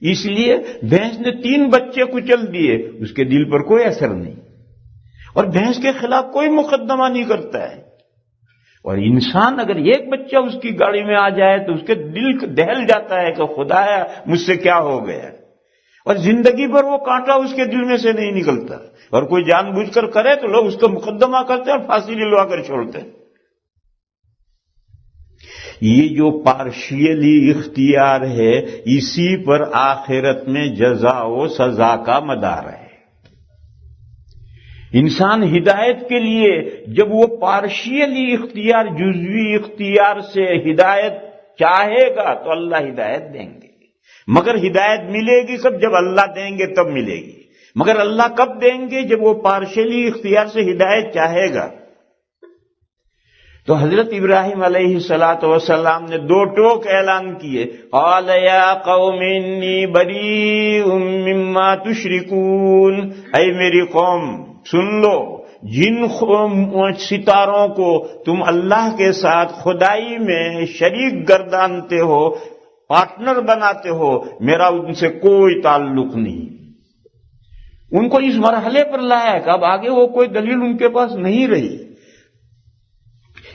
اس لیے بھینس نے 3 بچے کچل دیے، اس کے دل پر کوئی اثر نہیں، اور بھینس کے خلاف کوئی مقدمہ نہیں کرتا ہے۔ اور انسان اگر ایک بچہ اس کی گاڑی میں آ جائے تو اس کے دل دہل جاتا ہے کہ خدایا مجھ سے کیا ہو گیا، اور زندگی بھر وہ کانٹا اس کے دل میں سے نہیں نکلتا، اور کوئی جان بوجھ کر کرے تو لوگ اس کا مقدمہ کرتے ہیں اور پھانسی دلوا کر چھوڑتے ہیں۔ یہ جو پارشیلی اختیار ہے، اسی پر آخرت میں جزا و سزا کا مدار ہے۔ انسان ہدایت کے لیے جب وہ پارشیلی اختیار، جزوی اختیار سے ہدایت چاہے گا تو اللہ ہدایت دیں گے، مگر ہدایت ملے گی کب؟ جب اللہ دیں گے تب ملے گی، مگر اللہ کب دیں گے؟ جب وہ پارشیلی اختیار سے ہدایت چاہے گا۔ تو حضرت ابراہیم علیہ السلام نے 2 ٹوک اعلان کیے، قال یا قوم انی بریء مما تشرکون، اے میری قوم سن لو، جن ستاروں کو تم اللہ کے ساتھ خدائی میں شریک گردانتے ہو، پارٹنر بناتے ہو، میرا ان سے کوئی تعلق نہیں۔ ان کو اس مرحلے پر لایا کہ اب آگے وہ کوئی دلیل ان کے پاس نہیں رہی۔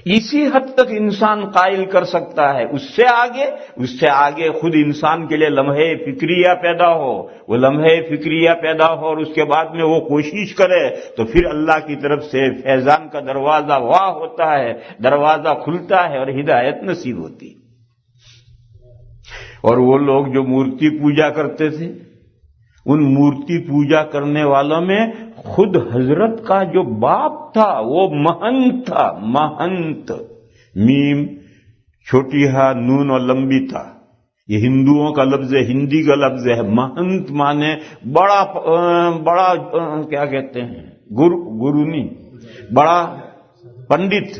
اسی حد تک انسان قائل کر سکتا ہے، اس سے آگے خود انسان کے لیے لمحے فکریہ پیدا ہو، وہ لمحے فکریہ پیدا ہو اور اس کے بعد میں وہ کوشش کرے تو پھر اللہ کی طرف سے فیضان کا دروازہ واہ ہوتا ہے، دروازہ کھلتا ہے اور ہدایت نصیب ہوتی۔ اور وہ لوگ جو مورتی پوجا کرتے تھے، ان مورتی پوجا کرنے والوں میں خود حضرت کا جو باپ تھا وہ مہنت تھا، مہنت، میم چھوٹی ہا نون اور لمبی تھا، یہ ہندوؤں کا لفظ ہے، ہندی کا لفظ ہے۔ مہنت مانے بڑا کیا کہتے ہیں، گرو نہیں، بڑا پنڈت،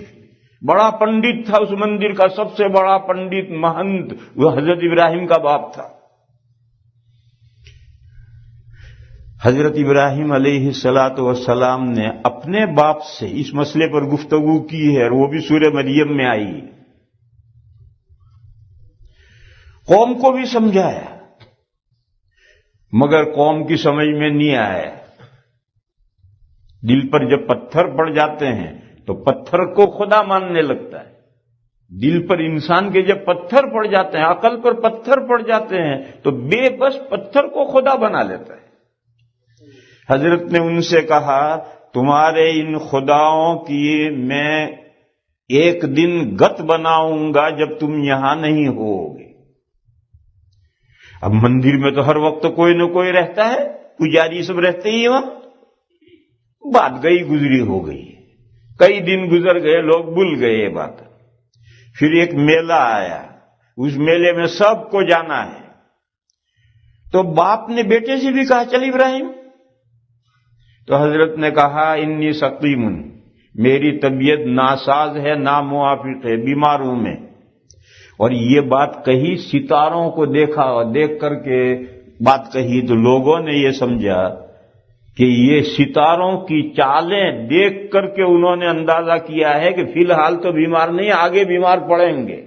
بڑا پنڈت تھا، اس مندر کا سب سے بڑا پنڈت مہنت، وہ حضرت ابراہیم کا باپ تھا۔ حضرت ابراہیم علیہ السلام نے اپنے باپ سے اس مسئلے پر گفتگو کی ہے، اور وہ بھی سورہ مریم میں آئی۔ قوم کو بھی سمجھایا، مگر قوم کی سمجھ میں نہیں آیا۔ دل پر جب پتھر پڑ جاتے ہیں تو پتھر کو خدا ماننے لگتا ہے۔ دل پر انسان کے جب پتھر پڑ جاتے ہیں، عقل پر پتھر پڑ جاتے ہیں تو بے بس پتھر کو خدا بنا لیتا ہے۔ حضرت نے ان سے کہا، تمہارے ان خداؤں کی میں ایک دن گت بناؤں گا جب تم یہاں نہیں ہوگے۔ اب مندر میں تو ہر وقت کوئی نہ کوئی رہتا ہے، پجاری سب رہتے ہی وہاں۔ بات گئی گزری ہو گئی، کئی دن گزر گئے، لوگ بھول گئے یہ بات۔ پھر ایک میلہ آیا، اس میلے میں سب کو جانا ہے۔ تو باپ نے بیٹے سے بھی کہا چل ابراہیم، تو حضرت نے کہا انی سقیم، میری طبیعت ناساز ہے، ناموافق ہے، بیمار ہوں میں۔ اور یہ بات کہی، ستاروں کو دیکھا اور دیکھ کر کے بات کہی، تو لوگوں نے یہ سمجھا کہ یہ ستاروں کی چالیں دیکھ کر کے انہوں نے اندازہ کیا ہے کہ فی الحال تو بیمار نہیں، آگے بیمار پڑیں گے،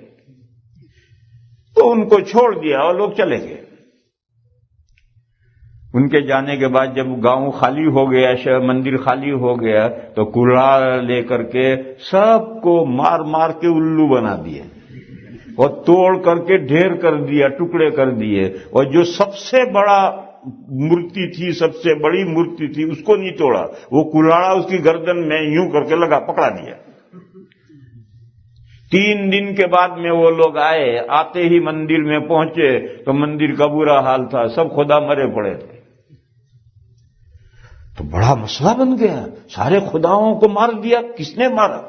تو ان کو چھوڑ دیا اور لوگ چلے گئے۔ ان کے جانے کے بعد جب گاؤں خالی ہو گیا، مندر خالی ہو گیا، تو کلہاڑ لے کر کے سب کو مار مار کے الو بنا دیے اور توڑ کر کے ڈھیر کر دیا، ٹکڑے کر دیے۔ اور جو سب سے بڑا مورتی تھی، سب سے بڑی مورتی تھی، اس کو نہیں توڑا، وہ کلاڑا اس کی گردن میں یوں کر کے لگا، پکڑا دیا۔ 3 دن کے بعد میں وہ لوگ آئے، آتے ہی مندر میں پہنچے تو مندر کا برا حال تھا، سب خدا مرے پڑے تھے۔ تو بڑا مسئلہ بن گیا، سارے خداؤں کو مار دیا، کس نے مارا؟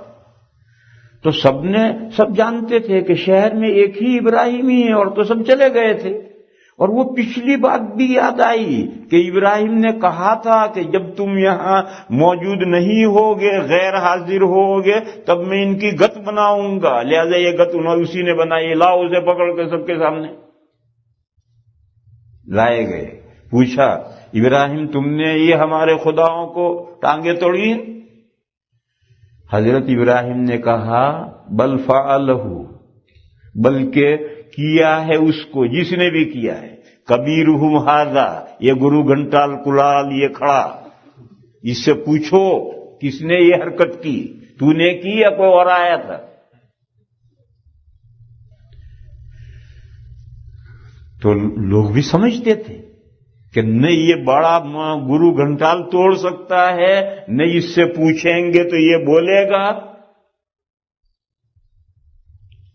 تو سب جانتے تھے کہ شہر میں ایک ہی ابراہیمی ہے، اور تو سب چلے گئے تھے۔ اور وہ پچھلی بات بھی یاد آئی کہ ابراہیم نے کہا تھا کہ جب تم یہاں موجود نہیں ہوگے، غیر حاضر ہوگے، تب میں ان کی گت بناؤں گا، لہذا یہ گت اسی نے بنائی، لاؤ اسے پکڑ کے سب کے سامنے لائے گئے۔ پوچھا ابراہیم تم نے یہ ہمارے خداؤں کو ٹانگیں توڑی؟ حضرت ابراہیم نے کہا بل فعلہ، بلکہ کیا ہے اس کو جس نے بھی کیا ہے، کبیرہم ھذا، یہ گرو گھنٹال کلال یہ کھڑا، اس سے پوچھو کس نے یہ حرکت کی، تو نے کی یا کوئی اور آیا تھا؟ تو لوگ بھی سمجھتے تھے کہ نہیں یہ بڑا گرو گھنٹال توڑ سکتا ہے، نہیں اس سے پوچھیں گے تو یہ بولے گا۔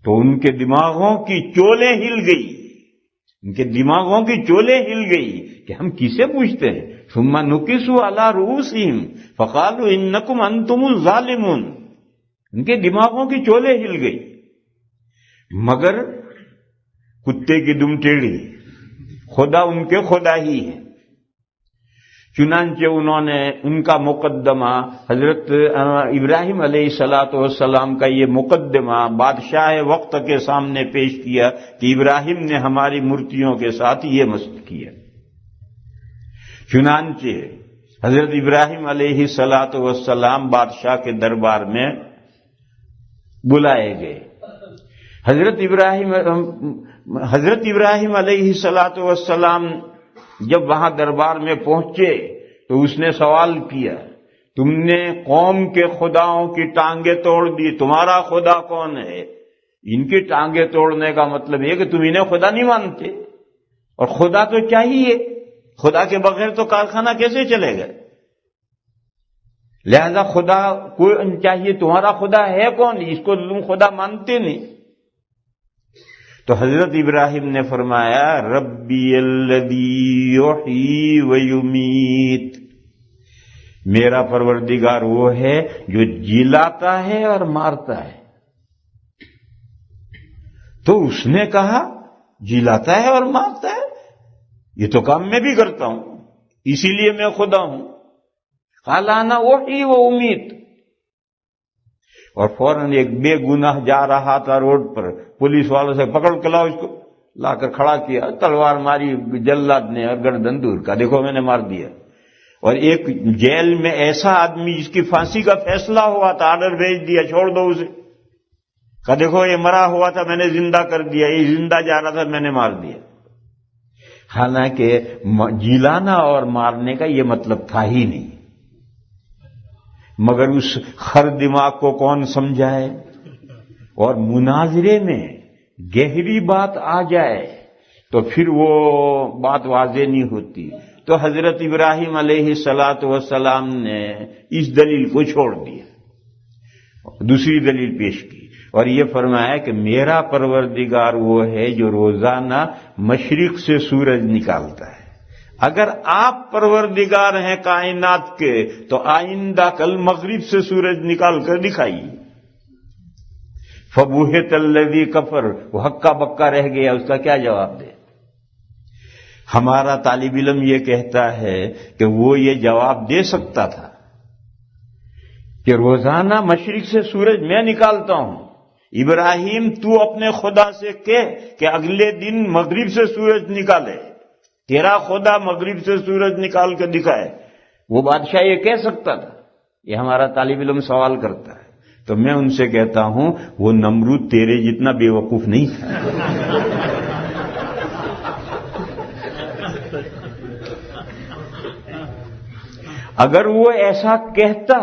تو ان کے دماغوں کی چولیں ہل گئی، ان کے دماغوں کی چولیں ہل گئی کہ ہم کسے پوچھتے ہیں۔ ثم نکسوا علی رؤوسہم فقالوا انکم انتم الظالمون، ان کے دماغوں کی چولیں ہل گئی، مگر کتے کی دم ٹیڑھی، خدا ان کے خدا ہی ہے۔ چنانچہ انہوں نے ان کا مقدمہ حضرت ابراہیم علیہ السلام کا یہ مقدمہ بادشاہ وقت کے سامنے پیش کیا کہ ابراہیم نے ہماری مورتیوں کے ساتھ یہ مسئلہ کیا۔ چنانچہ حضرت ابراہیم علیہ السلام بادشاہ کے دربار میں بلائے گئے۔ حضرت ابراہیم علیہ السلام جب وہاں دربار میں پہنچے تو اس نے سوال کیا تم نے قوم کے خداؤں کی ٹانگیں توڑ دی، تمہارا خدا کون ہے؟ ان کی ٹانگیں توڑنے کا مطلب یہ کہ تم انہیں خدا نہیں مانتے، اور خدا تو چاہیے، خدا کے بغیر تو کارخانہ کیسے چلے گا؟ لہذا خدا کوئی چاہیے، تمہارا خدا ہے کون؟ اس کو تم خدا مانتے نہیں۔ تو حضرت ابراہیم نے فرمایا ربی الذی یحیی و یمیت، میرا پروردگار وہ ہے جو جلاتا ہے اور مارتا ہے۔ تو اس نے کہا جلاتا ہے اور مارتا ہے، یہ تو کام میں بھی کرتا ہوں، اسی لیے میں خدا ہوں۔ قال انا احیی و امیت، اور فوراً ایک بے گناہ جا رہا تھا روڈ پر، پولیس والوں سے پکڑ کے لاؤ، اس کو لا کر کھڑا کیا، تلوار ماری جلاد نے اور گردن دور کا، دیکھو میں نے مار دیا۔ اور ایک جیل میں ایسا آدمی جس کی پھانسی کا فیصلہ ہوا تھا، آرڈر بھیج دیا چھوڑ دو اسے، کہا دیکھو یہ مرا ہوا تھا میں نے زندہ کر دیا، یہ زندہ جا رہا تھا میں نے مار دیا۔ حالانکہ جلانا اور مارنے کا یہ مطلب تھا ہی نہیں، مگر اس خر دماغ کو کون سمجھائے؟ اور مناظرے میں گہری بات آ جائے تو پھر وہ بات واضح نہیں ہوتی۔ تو حضرت ابراہیم علیہ السلام نے اس دلیل کو چھوڑ دیا، دوسری دلیل پیش کی، اور یہ فرمایا کہ میرا پروردگار وہ ہے جو روزانہ مشرق سے سورج نکالتا ہے۔ اگر آپ پروردگار ہیں کائنات کے تو آئندہ کل مغرب سے سورج نکال کر دکھائیے۔ فبوہت الذی کفر، وہ ہکا بکا رہ گیا، اس کا کیا جواب دے؟ ہمارا طالب علم یہ کہتا ہے کہ وہ یہ جواب دے سکتا تھا کہ روزانہ مشرق سے سورج میں نکالتا ہوں، ابراہیم تو اپنے خدا سے کہہ کہ اگلے دن مغرب سے سورج نکالے، تیرا خدا مغرب سے سورج نکال کے دکھائے۔ وہ بادشاہ یہ کہہ سکتا تھا؟ یہ ہمارا طالب علم سوال کرتا ہے، تو میں ان سے کہتا ہوں وہ نمرود تیرے جتنا بے وقوف نہیں تھا۔ اگر وہ ایسا کہتا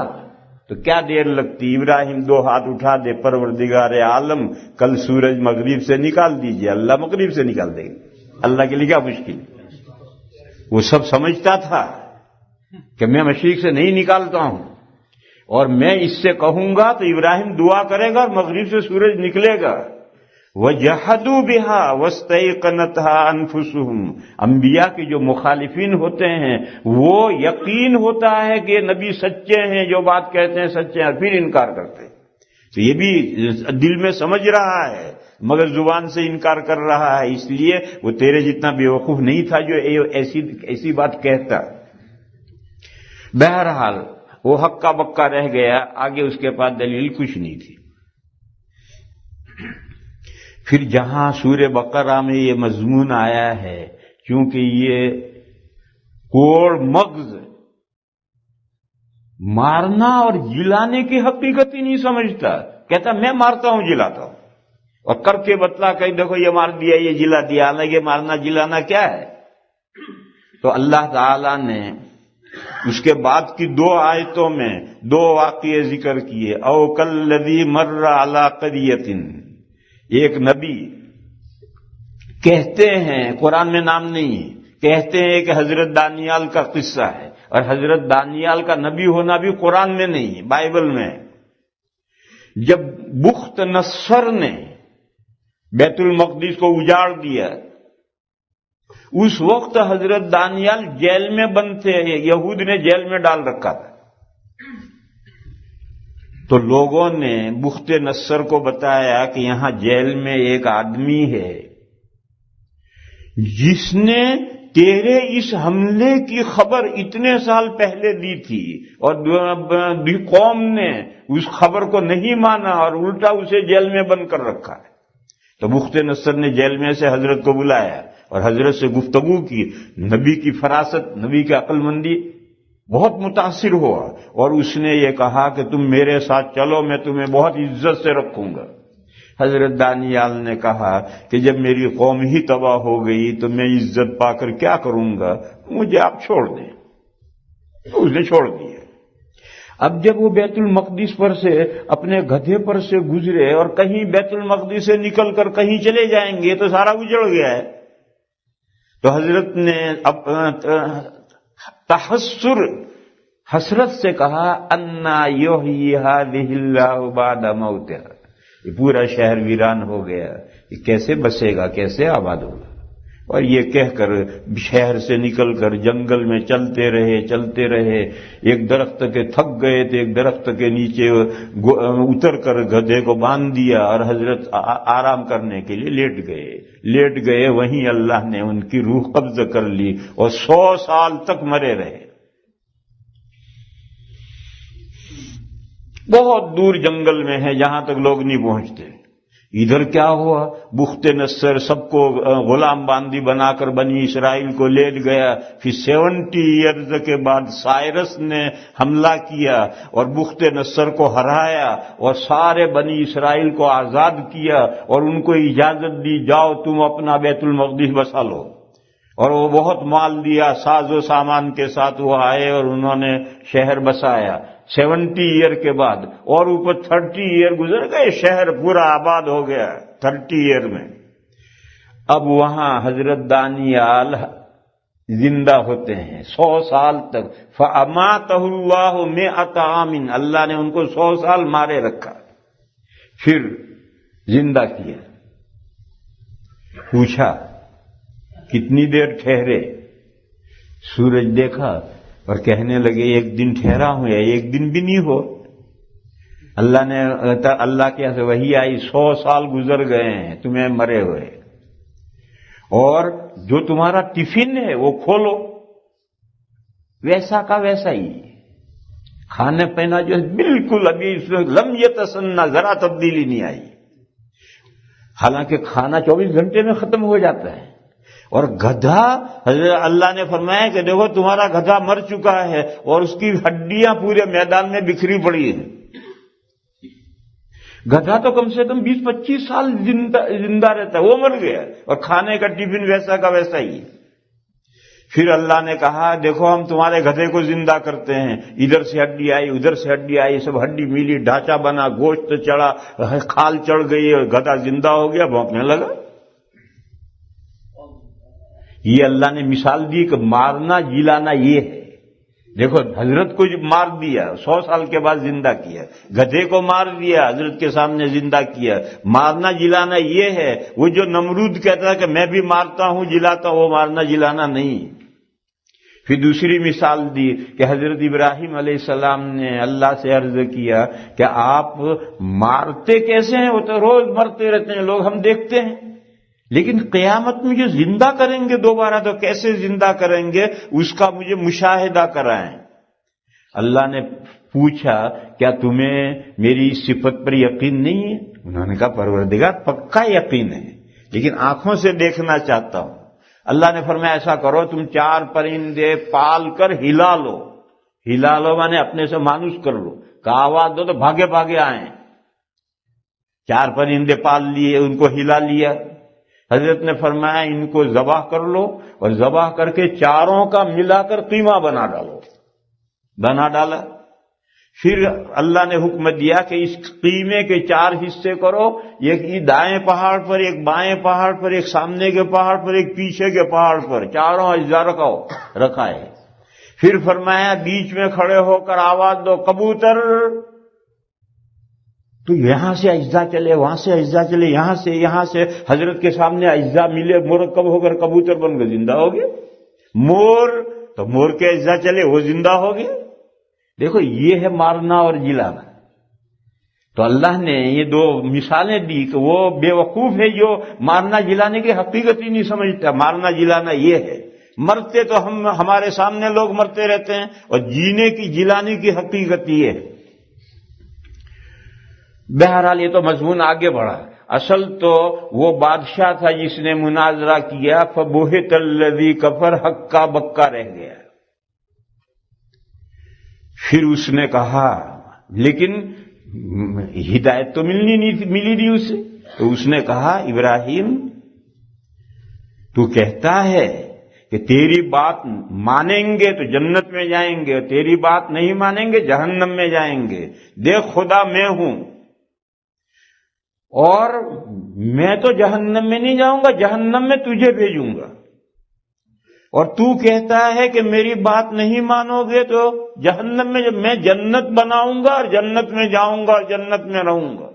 تو کیا دیر لگتی؟ ابراہیم 2 ہاتھ اٹھا دے، پروردگار عالم کل سورج مغرب سے نکال دیجئے، اللہ مغرب سے نکال دے گا، اللہ کے لیے کیا مشکل؟ وہ سب سمجھتا تھا کہ میں مشرق سے نہیں نکالتا ہوں، اور میں اس سے کہوں گا تو ابراہیم دعا کرے گا اور مغرب سے سورج نکلے گا۔ وَجَحَدُوا بِهَا وَاسْتَيْقَنَتْهَا أَنفُسُهُمْ، انبیاء کے جو مخالفین ہوتے ہیں وہ یقین ہوتا ہے کہ نبی سچے ہیں، جو بات کہتے ہیں سچے ہیں، پھر انکار کرتے ہیں۔ تو یہ بھی دل میں سمجھ رہا ہے مگر زبان سے انکار کر رہا ہے، اس لیے وہ تیرے جتنا بے وقوف نہیں تھا جو ایسی بات کہتا۔ بہرحال وہ ہکا بکا رہ گیا، آگے اس کے پاس دلیل کچھ نہیں تھی۔ پھر جہاں سورہ بقرہ میں یہ مضمون آیا ہے، چونکہ یہ کوڑ مغز مارنا اور جلانے کی حقیقت ہی نہیں سمجھتا، کہتا میں مارتا ہوں جلاتا ہوں، اور کر کے بتلا کہ دیکھو یہ مار دیا یہ جلا دیا، حالانکہ مارنا جلانا کیا ہے؟ تو اللہ تعالی نے اس کے بعد کی 2 آیتوں میں 2 واقعے ذکر کیے۔ او کالذی مر علی قریۃ، ایک نبی کہتے ہیں، قرآن میں نام نہیں، کہتے ہیں کہ حضرت دانیال کا قصہ ہے، اور حضرت دانیال کا نبی ہونا بھی قرآن میں نہیں، بائبل میں۔ جب بخت نصر نے بیت المقدس کو اجاڑ دیا، اس وقت حضرت دانیال جیل میں بند تھے، یہود نے جیل میں ڈال رکھا تھا۔ تو لوگوں نے بخت نصر کو بتایا کہ یہاں جیل میں ایک آدمی ہے جس نے تیرے اس حملے کی خبر اتنے سال پہلے دی تھی، اور قوم نے اس خبر کو نہیں مانا اور الٹا اسے جیل میں بند کر رکھا ہے۔ تو بخت نصر نے جیل میں سے حضرت کو بلایا اور حضرت سے گفتگو کی، نبی کی فراست، نبی کی عقل مندی بہت متاثر ہوا، اور اس نے یہ کہا کہ تم میرے ساتھ چلو، میں تمہیں بہت عزت سے رکھوں گا۔ حضرت دانیال نے کہا کہ جب میری قوم ہی تباہ ہو گئی تو میں عزت پا کر کیا کروں گا، مجھے آپ چھوڑ دیں۔ تو اس نے چھوڑ دیا۔ اب جب وہ بیت المقدس پر سے اپنے گدھے پر سے گزرے اور کہیں بیت المقدس سے نکل کر کہیں چلے جائیں گے تو سارا اجڑ گیا ہے، تو حضرت نے حسرت سے کہا انا یحیی ہذہ اللہ بعد موتہا، یہ پورا شہر ویران ہو گیا، یہ کیسے بسے گا، کیسے آباد ہوگا؟ اور یہ کہہ کر شہر سے نکل کر جنگل میں چلتے رہے، ایک درخت کے تھک گئے تھے، ایک درخت کے نیچے اتر کر گدھے کو باندھ دیا اور حضرت آرام کرنے کے لیے لیٹ گئے۔ وہیں اللہ نے ان کی روح قبض کر لی اور 100 سال تک مرے رہے۔ بہت دور جنگل میں ہے جہاں تک لوگ نہیں پہنچتے۔ ادھر کیا ہوا، بخت نصر سب کو غلام باندی بنا کر بنی اسرائیل کو لے گیا۔ پھر 70 ایئرز کے بعد سائرس نے حملہ کیا اور بخت نصر کو ہرایا اور سارے بنی اسرائیل کو آزاد کیا اور ان کو اجازت دی جاؤ تم اپنا بیت المقدس بسا لو، اور وہ بہت مال دیا، ساز و سامان کے ساتھ وہ آئے اور انہوں نے شہر بسایا 70 ایئر کے بعد، اور اوپر 30 ایئر گزر گئے، شہر پورا آباد ہو گیا 30 ایئر میں۔ اب وہاں حضرت دانیال زندہ ہوتے ہیں 100 سال تک، فَأَمَاتَهُ اللَّهُ 100 عَامٍ، اللہ نے ان کو 100 سال مارے رکھا، پھر زندہ کیا۔ پوچھا کتنی دیر ٹھہرے، سورج دیکھا اور کہنے لگے ایک دن ٹھہرا ہوں یا ایک دن بھی نہیں ہو۔ اللہ کے یہاں سے وحی آئی 100 سال گزر گئے ہیں تمہیں مرے ہوئے، اور جو تمہارا ٹفن ہے وہ کھولو، ویسا کا ویسا ہی کھانے پینا جو ہے بالکل ابھی اس میں لم یتسنہ، ذرا تبدیلی نہیں آئی، حالانکہ کھانا 24 گھنٹے میں ختم ہو جاتا ہے۔ اور گدھا، اللہ نے فرمایا کہ دیکھو تمہارا گدھا مر چکا ہے اور اس کی ہڈیاں پورے میدان میں بکھری پڑی ہیں۔ گدھا تو کم سے کم 20-25 سال زندہ رہتا ہے، وہ مر گیا، اور کھانے کا ٹفن ویسا کا ویسا ہی۔ پھر اللہ نے کہا دیکھو ہم تمہارے گدھے کو زندہ کرتے ہیں، ادھر سے ہڈی آئی ادھر سے ہڈی آئی، سب ہڈی ملی، ڈھانچہ بنا، گوشت چڑھا، کھال چڑھ گئی اور گدھا زندہ ہو گیا، بھونکنے لگا۔ یہ اللہ نے مثال دی کہ مارنا جلانا یہ ہے۔ دیکھو حضرت کو مار دیا، 100 سال کے بعد زندہ کیا، گدھے کو مار دیا، حضرت کے سامنے زندہ کیا۔ مارنا جلانا یہ ہے۔ وہ جو نمرود کہتا ہے کہ میں بھی مارتا ہوں جلاتا ہوں، وہ مارنا جلانا نہیں۔ پھر دوسری مثال دی کہ حضرت ابراہیم علیہ السلام نے اللہ سے عرض کیا کہ آپ مارتے کیسے ہیں؟ وہ تو روز مرتے رہتے ہیں، لوگ ہم دیکھتے ہیں، لیکن قیامت میں جو زندہ کریں گے دوبارہ تو کیسے زندہ کریں گے، اس کا مجھے مشاہدہ کرائیں۔ اللہ نے پوچھا کیا تمہیں میری صفت پر یقین نہیں ہے؟ انہوں نے کہا پروردگار پکا یقین ہے، لیکن آنکھوں سے دیکھنا چاہتا ہوں۔ اللہ نے فرمایا ایسا کرو تم 4 پرندے پال کر ہلا لو، ہلا لو مانے اپنے سے مانوس کر لو، کہ آواز دو تو بھاگے بھاگے آئیں۔ 4 پرندے پال لیے، ان کو ہلا لیا۔ حضرت نے فرمایا ان کو ذبح کر لو، اور ذبح کر کے چاروں کا ملا کر قیمہ بنا ڈالو، بنا ڈالا۔ پھر اللہ نے حکم دیا کہ اس قیمے کے 4 حصے کرو، ایک دائیں پہاڑ پر، ایک بائیں پہاڑ پر، ایک سامنے کے پہاڑ پر، ایک پیچھے کے پہاڑ پر، چاروں اجزا رکھا ہے۔ پھر فرمایا بیچ میں کھڑے ہو کر آواز دو کبوتر، تو یہاں سے اجزا چلے، وہاں سے اجزا چلے، یہاں سے حضرت کے سامنے اجزا ملے، مرکب ہو کر کبوتر بن کر زندہ ہو گئے۔ مور، تو مور کے اجزا چلے، وہ زندہ ہو گئے۔ دیکھو یہ ہے مارنا اور جلانا۔ تو اللہ نے یہ 2 مثالیں دی کہ وہ بے وقوف ہے جو مارنا جلانے کی حقیقت ہی نہیں سمجھتا۔ مارنا جلانا یہ ہے، مرتے تو ہمارے سامنے لوگ مرتے رہتے ہیں، اور جینے کی جلانے کی حقیقت یہ ہے۔ بہرحال یہ تو مضمون آگے بڑھا۔ اصل تو وہ بادشاہ تھا جس نے مناظرہ کیا، فبہت الذی کفر، ہکا بکا رہ گیا۔ پھر اس نے کہا، لیکن ہدایت تو ملی نہیں اسے، تو اس نے کہا ابراہیم تو کہتا ہے کہ تیری بات مانیں گے تو جنت میں جائیں گے، اور تیری بات نہیں مانیں گے جہنم میں جائیں گے۔ دیکھ خدا میں ہوں، اور میں تو جہنم میں نہیں جاؤں گا، جہنم میں تجھے بھیجوں گا، اور تو کہتا ہے کہ میری بات نہیں مانو گے تو جہنم میں، میں جنت بناؤں گا اور جنت میں جاؤں گا اور جنت میں رہوں گا۔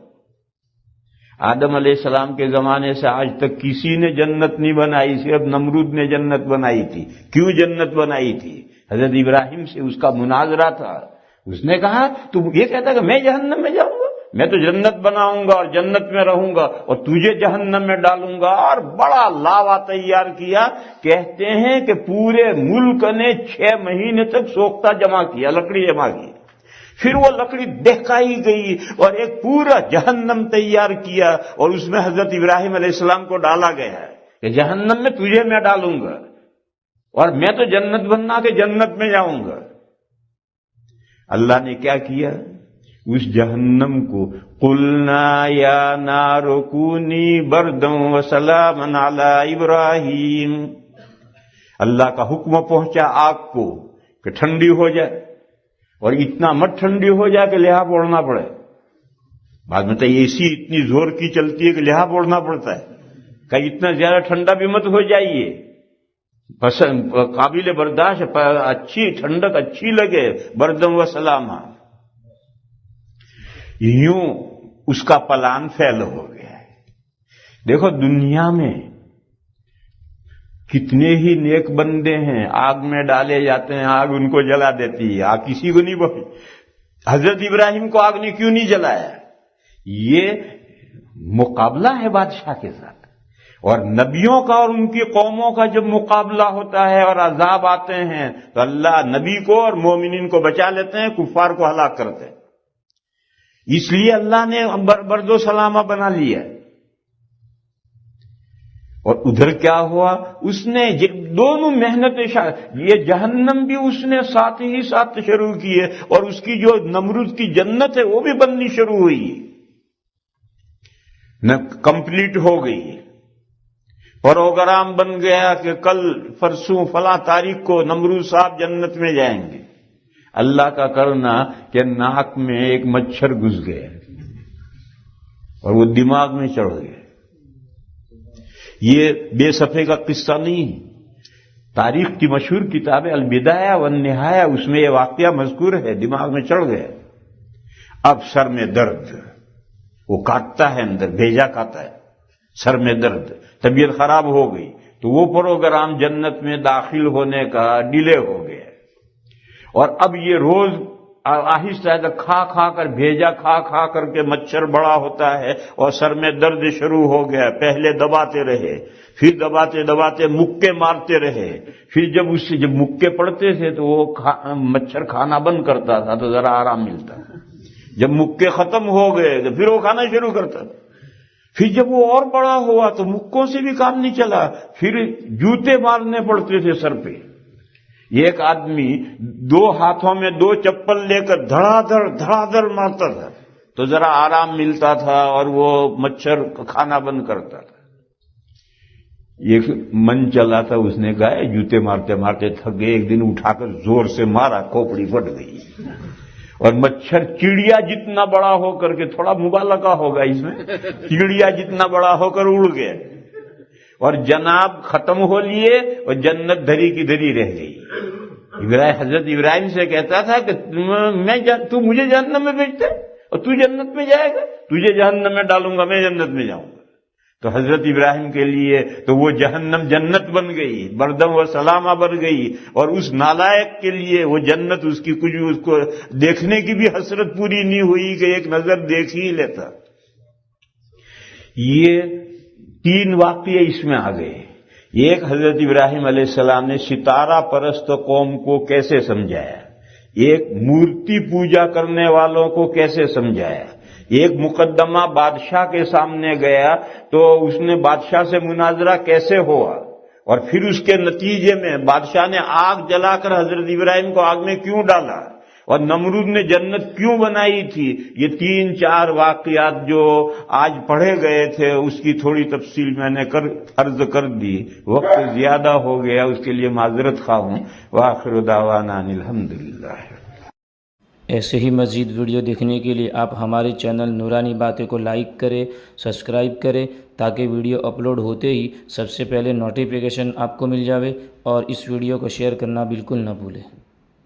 آدم علیہ السلام کے زمانے سے آج تک کسی نے جنت نہیں بنائی، صرف نمرود نے جنت بنائی تھی۔ کیوں جنت بنائی تھی؟ حضرت ابراہیم سے اس کا مناظرہ تھا۔ اس نے کہا تو یہ کہتا کہ میں جہنم میں جاؤں گا، میں تو جنت بناؤں گا اور جنت میں رہوں گا، اور تجھے جہنم میں ڈالوں گا، اور بڑا لاوا تیار کیا۔ کہتے ہیں کہ پورے ملک نے 6 مہینے تک سوختہ جمع کیا، لکڑی جمع کی، پھر وہ لکڑی دہکائی گئی اور ایک پورا جہنم تیار کیا، اور اس میں حضرت ابراہیم علیہ السلام کو ڈالا گیا ہے کہ جہنم میں تجھے میں ڈالوں گا، اور میں تو جنت بننا کہ جنت میں جاؤں گا۔ اللہ نے کیا کیا؟ اس جہنم کو قلنا یا نار کونی بردا وسلاما علی ابراہیم، اللہ کا حکم پہنچا آگ کو کہ ٹھنڈی ہو جائے، اور اتنا مت ٹھنڈی ہو جائے کہ لحاف اوڑھنا پڑے۔ بعد میں تو اے سی اتنی زور کی چلتی ہے کہ لحاف اوڑھنا پڑتا ہے، کہ اتنا زیادہ ٹھنڈا بھی مت ہو جائیے، قابل برداشت، اچھی ٹھنڈک اچھی لگے، بردم و سلاما۔ یوں اس کا پلان فیل ہو گیا ہے۔ دیکھو دنیا میں کتنے ہی نیک بندے ہیں، آگ میں ڈالے جاتے ہیں، آگ ان کو جلا دیتی ہے، آگ کسی کو نہیں بخشتی۔ حضرت ابراہیم کو آگ نے کیوں نہیں جلایا؟ یہ مقابلہ ہے بادشاہ کے ساتھ، اور نبیوں کا اور ان کی قوموں کا جب مقابلہ ہوتا ہے اور عذاب آتے ہیں تو اللہ نبی کو اور مومنین کو بچا لیتے ہیں، کفار کو ہلاک کرتے ہیں۔ اس لیے اللہ نے برد و سلامہ بنا لیا۔ اور ادھر کیا ہوا؟ اس نے دونوں محنتیں یہ جہنم بھی اس نے ساتھ ہی ساتھ شروع کی ہے، اور اس کی جو نمرود کی جنت ہے وہ بھی بننی شروع ہوئی نہ کمپلیٹ ہو گئی۔ پروگرام بن گیا کہ کل پرسوں فلاں تاریخ کو نمرود صاحب جنت میں جائیں گے۔ اللہ کا کرنا کہ ناک میں ایک مچھر گھس گیا اور وہ دماغ میں چڑھ گیا۔ یہ بے صفحے کا قصہ نہیں ہے، تاریخ کی مشہور کتاب ہے البدایہ والنہایہ، اس میں یہ واقعہ مذکور ہے، دماغ میں چڑھ گیا۔ اب سر میں درد، وہ کاٹتا ہے اندر، بھیجا کھاتا ہے، سر میں درد، طبیعت خراب ہو گئی، تو وہ پروگرام جنت میں داخل ہونے کا ڈیلے ہو گیا۔ اور اب یہ روز آہستہ آہستہ کھا کھا کر بھیجا کھا کر کے مچھر بڑا ہوتا ہے اور سر میں درد شروع ہو گیا۔ پہلے دباتے رہے، پھر دباتے دباتے مکے مارتے رہے، پھر جب مکے پڑتے تھے تو وہ مچھر کھانا بند کرتا تھا تو ذرا آرام ملتا، جب مکے ختم ہو گئے تو پھر وہ کھانا شروع کرتا تھا، پھر جب وہ اور بڑا ہوا تو مکوں سے بھی کام نہیں چلا، پھر جوتے مارنے پڑتے تھے سر پہ۔ ایک آدمی 2 ہاتھوں میں 2 چپل لے کر دھڑا دھڑ مارتا تھا تو ذرا آرام ملتا تھا اور وہ مچھر کھانا بند کرتا تھا۔ ایک من چلا تھا، اس نے کہا جوتے مارتے مارتے تھک گئے، ایک دن اٹھا کر زور سے مارا، کھوپڑی پھٹ گئی، اور مچھر چڑیا جتنا بڑا ہو کر کے، تھوڑا مبالغہ ہوگا اس میں، چڑیا جتنا بڑا ہو کر اڑ گیا، اور جناب ختم ہو لیے اور جنت دھری کی دھری رہ گئی۔ حضرت ابراہیم سے کہتا تھا کہ تو مجھے جہنم میں بھیجتا ہے اور تو جنت میں جائے گا، تجھے جہنم میں ڈالوں گا، میں جنت میں جاؤں گا۔ تو حضرت ابراہیم کے لیے تو وہ جہنم جنت بن گئی، بردم و سلامہ بن گئی، اور اس نالائق کے لیے وہ جنت اس کی کچھ اس کو دیکھنے کی بھی حسرت پوری نہیں ہوئی کہ ایک نظر دیکھ ہی لیتا۔ یہ 3 واقعے اس میں آ گئے۔ ایک حضرت ابراہیم علیہ السلام نے ستارہ پرست قوم کو کیسے سمجھایا، ایک مورتی پوجا کرنے والوں کو کیسے سمجھایا، ایک مقدمہ بادشاہ کے سامنے گیا تو اس نے بادشاہ سے مناظرہ کیسے ہوا، اور پھر اس کے نتیجے میں بادشاہ نے آگ جلا کر حضرت ابراہیم کو آگ میں کیوں ڈالا، اور نمرود نے جنت کیوں بنائی تھی۔ یہ 3-4 واقعات جو آج پڑھے گئے تھے اس کی تھوڑی تفصیل میں نے عرض کر دی، وقت زیادہ ہو گیا، اس کے لیے معذرت خواہ ہوں۔ وآخر دعوانا ان الحمدللہ۔ ایسے ہی مزید ویڈیو دیکھنے کے لیے آپ ہمارے چینل نورانی باتیں کو لائک کریں، سبسکرائب کریں، تاکہ ویڈیو اپلوڈ ہوتے ہی سب سے پہلے نوٹیفیکیشن آپ کو مل جاوے، اور اس ویڈیو کو شیئر کرنا بالکل نہ بھولیں۔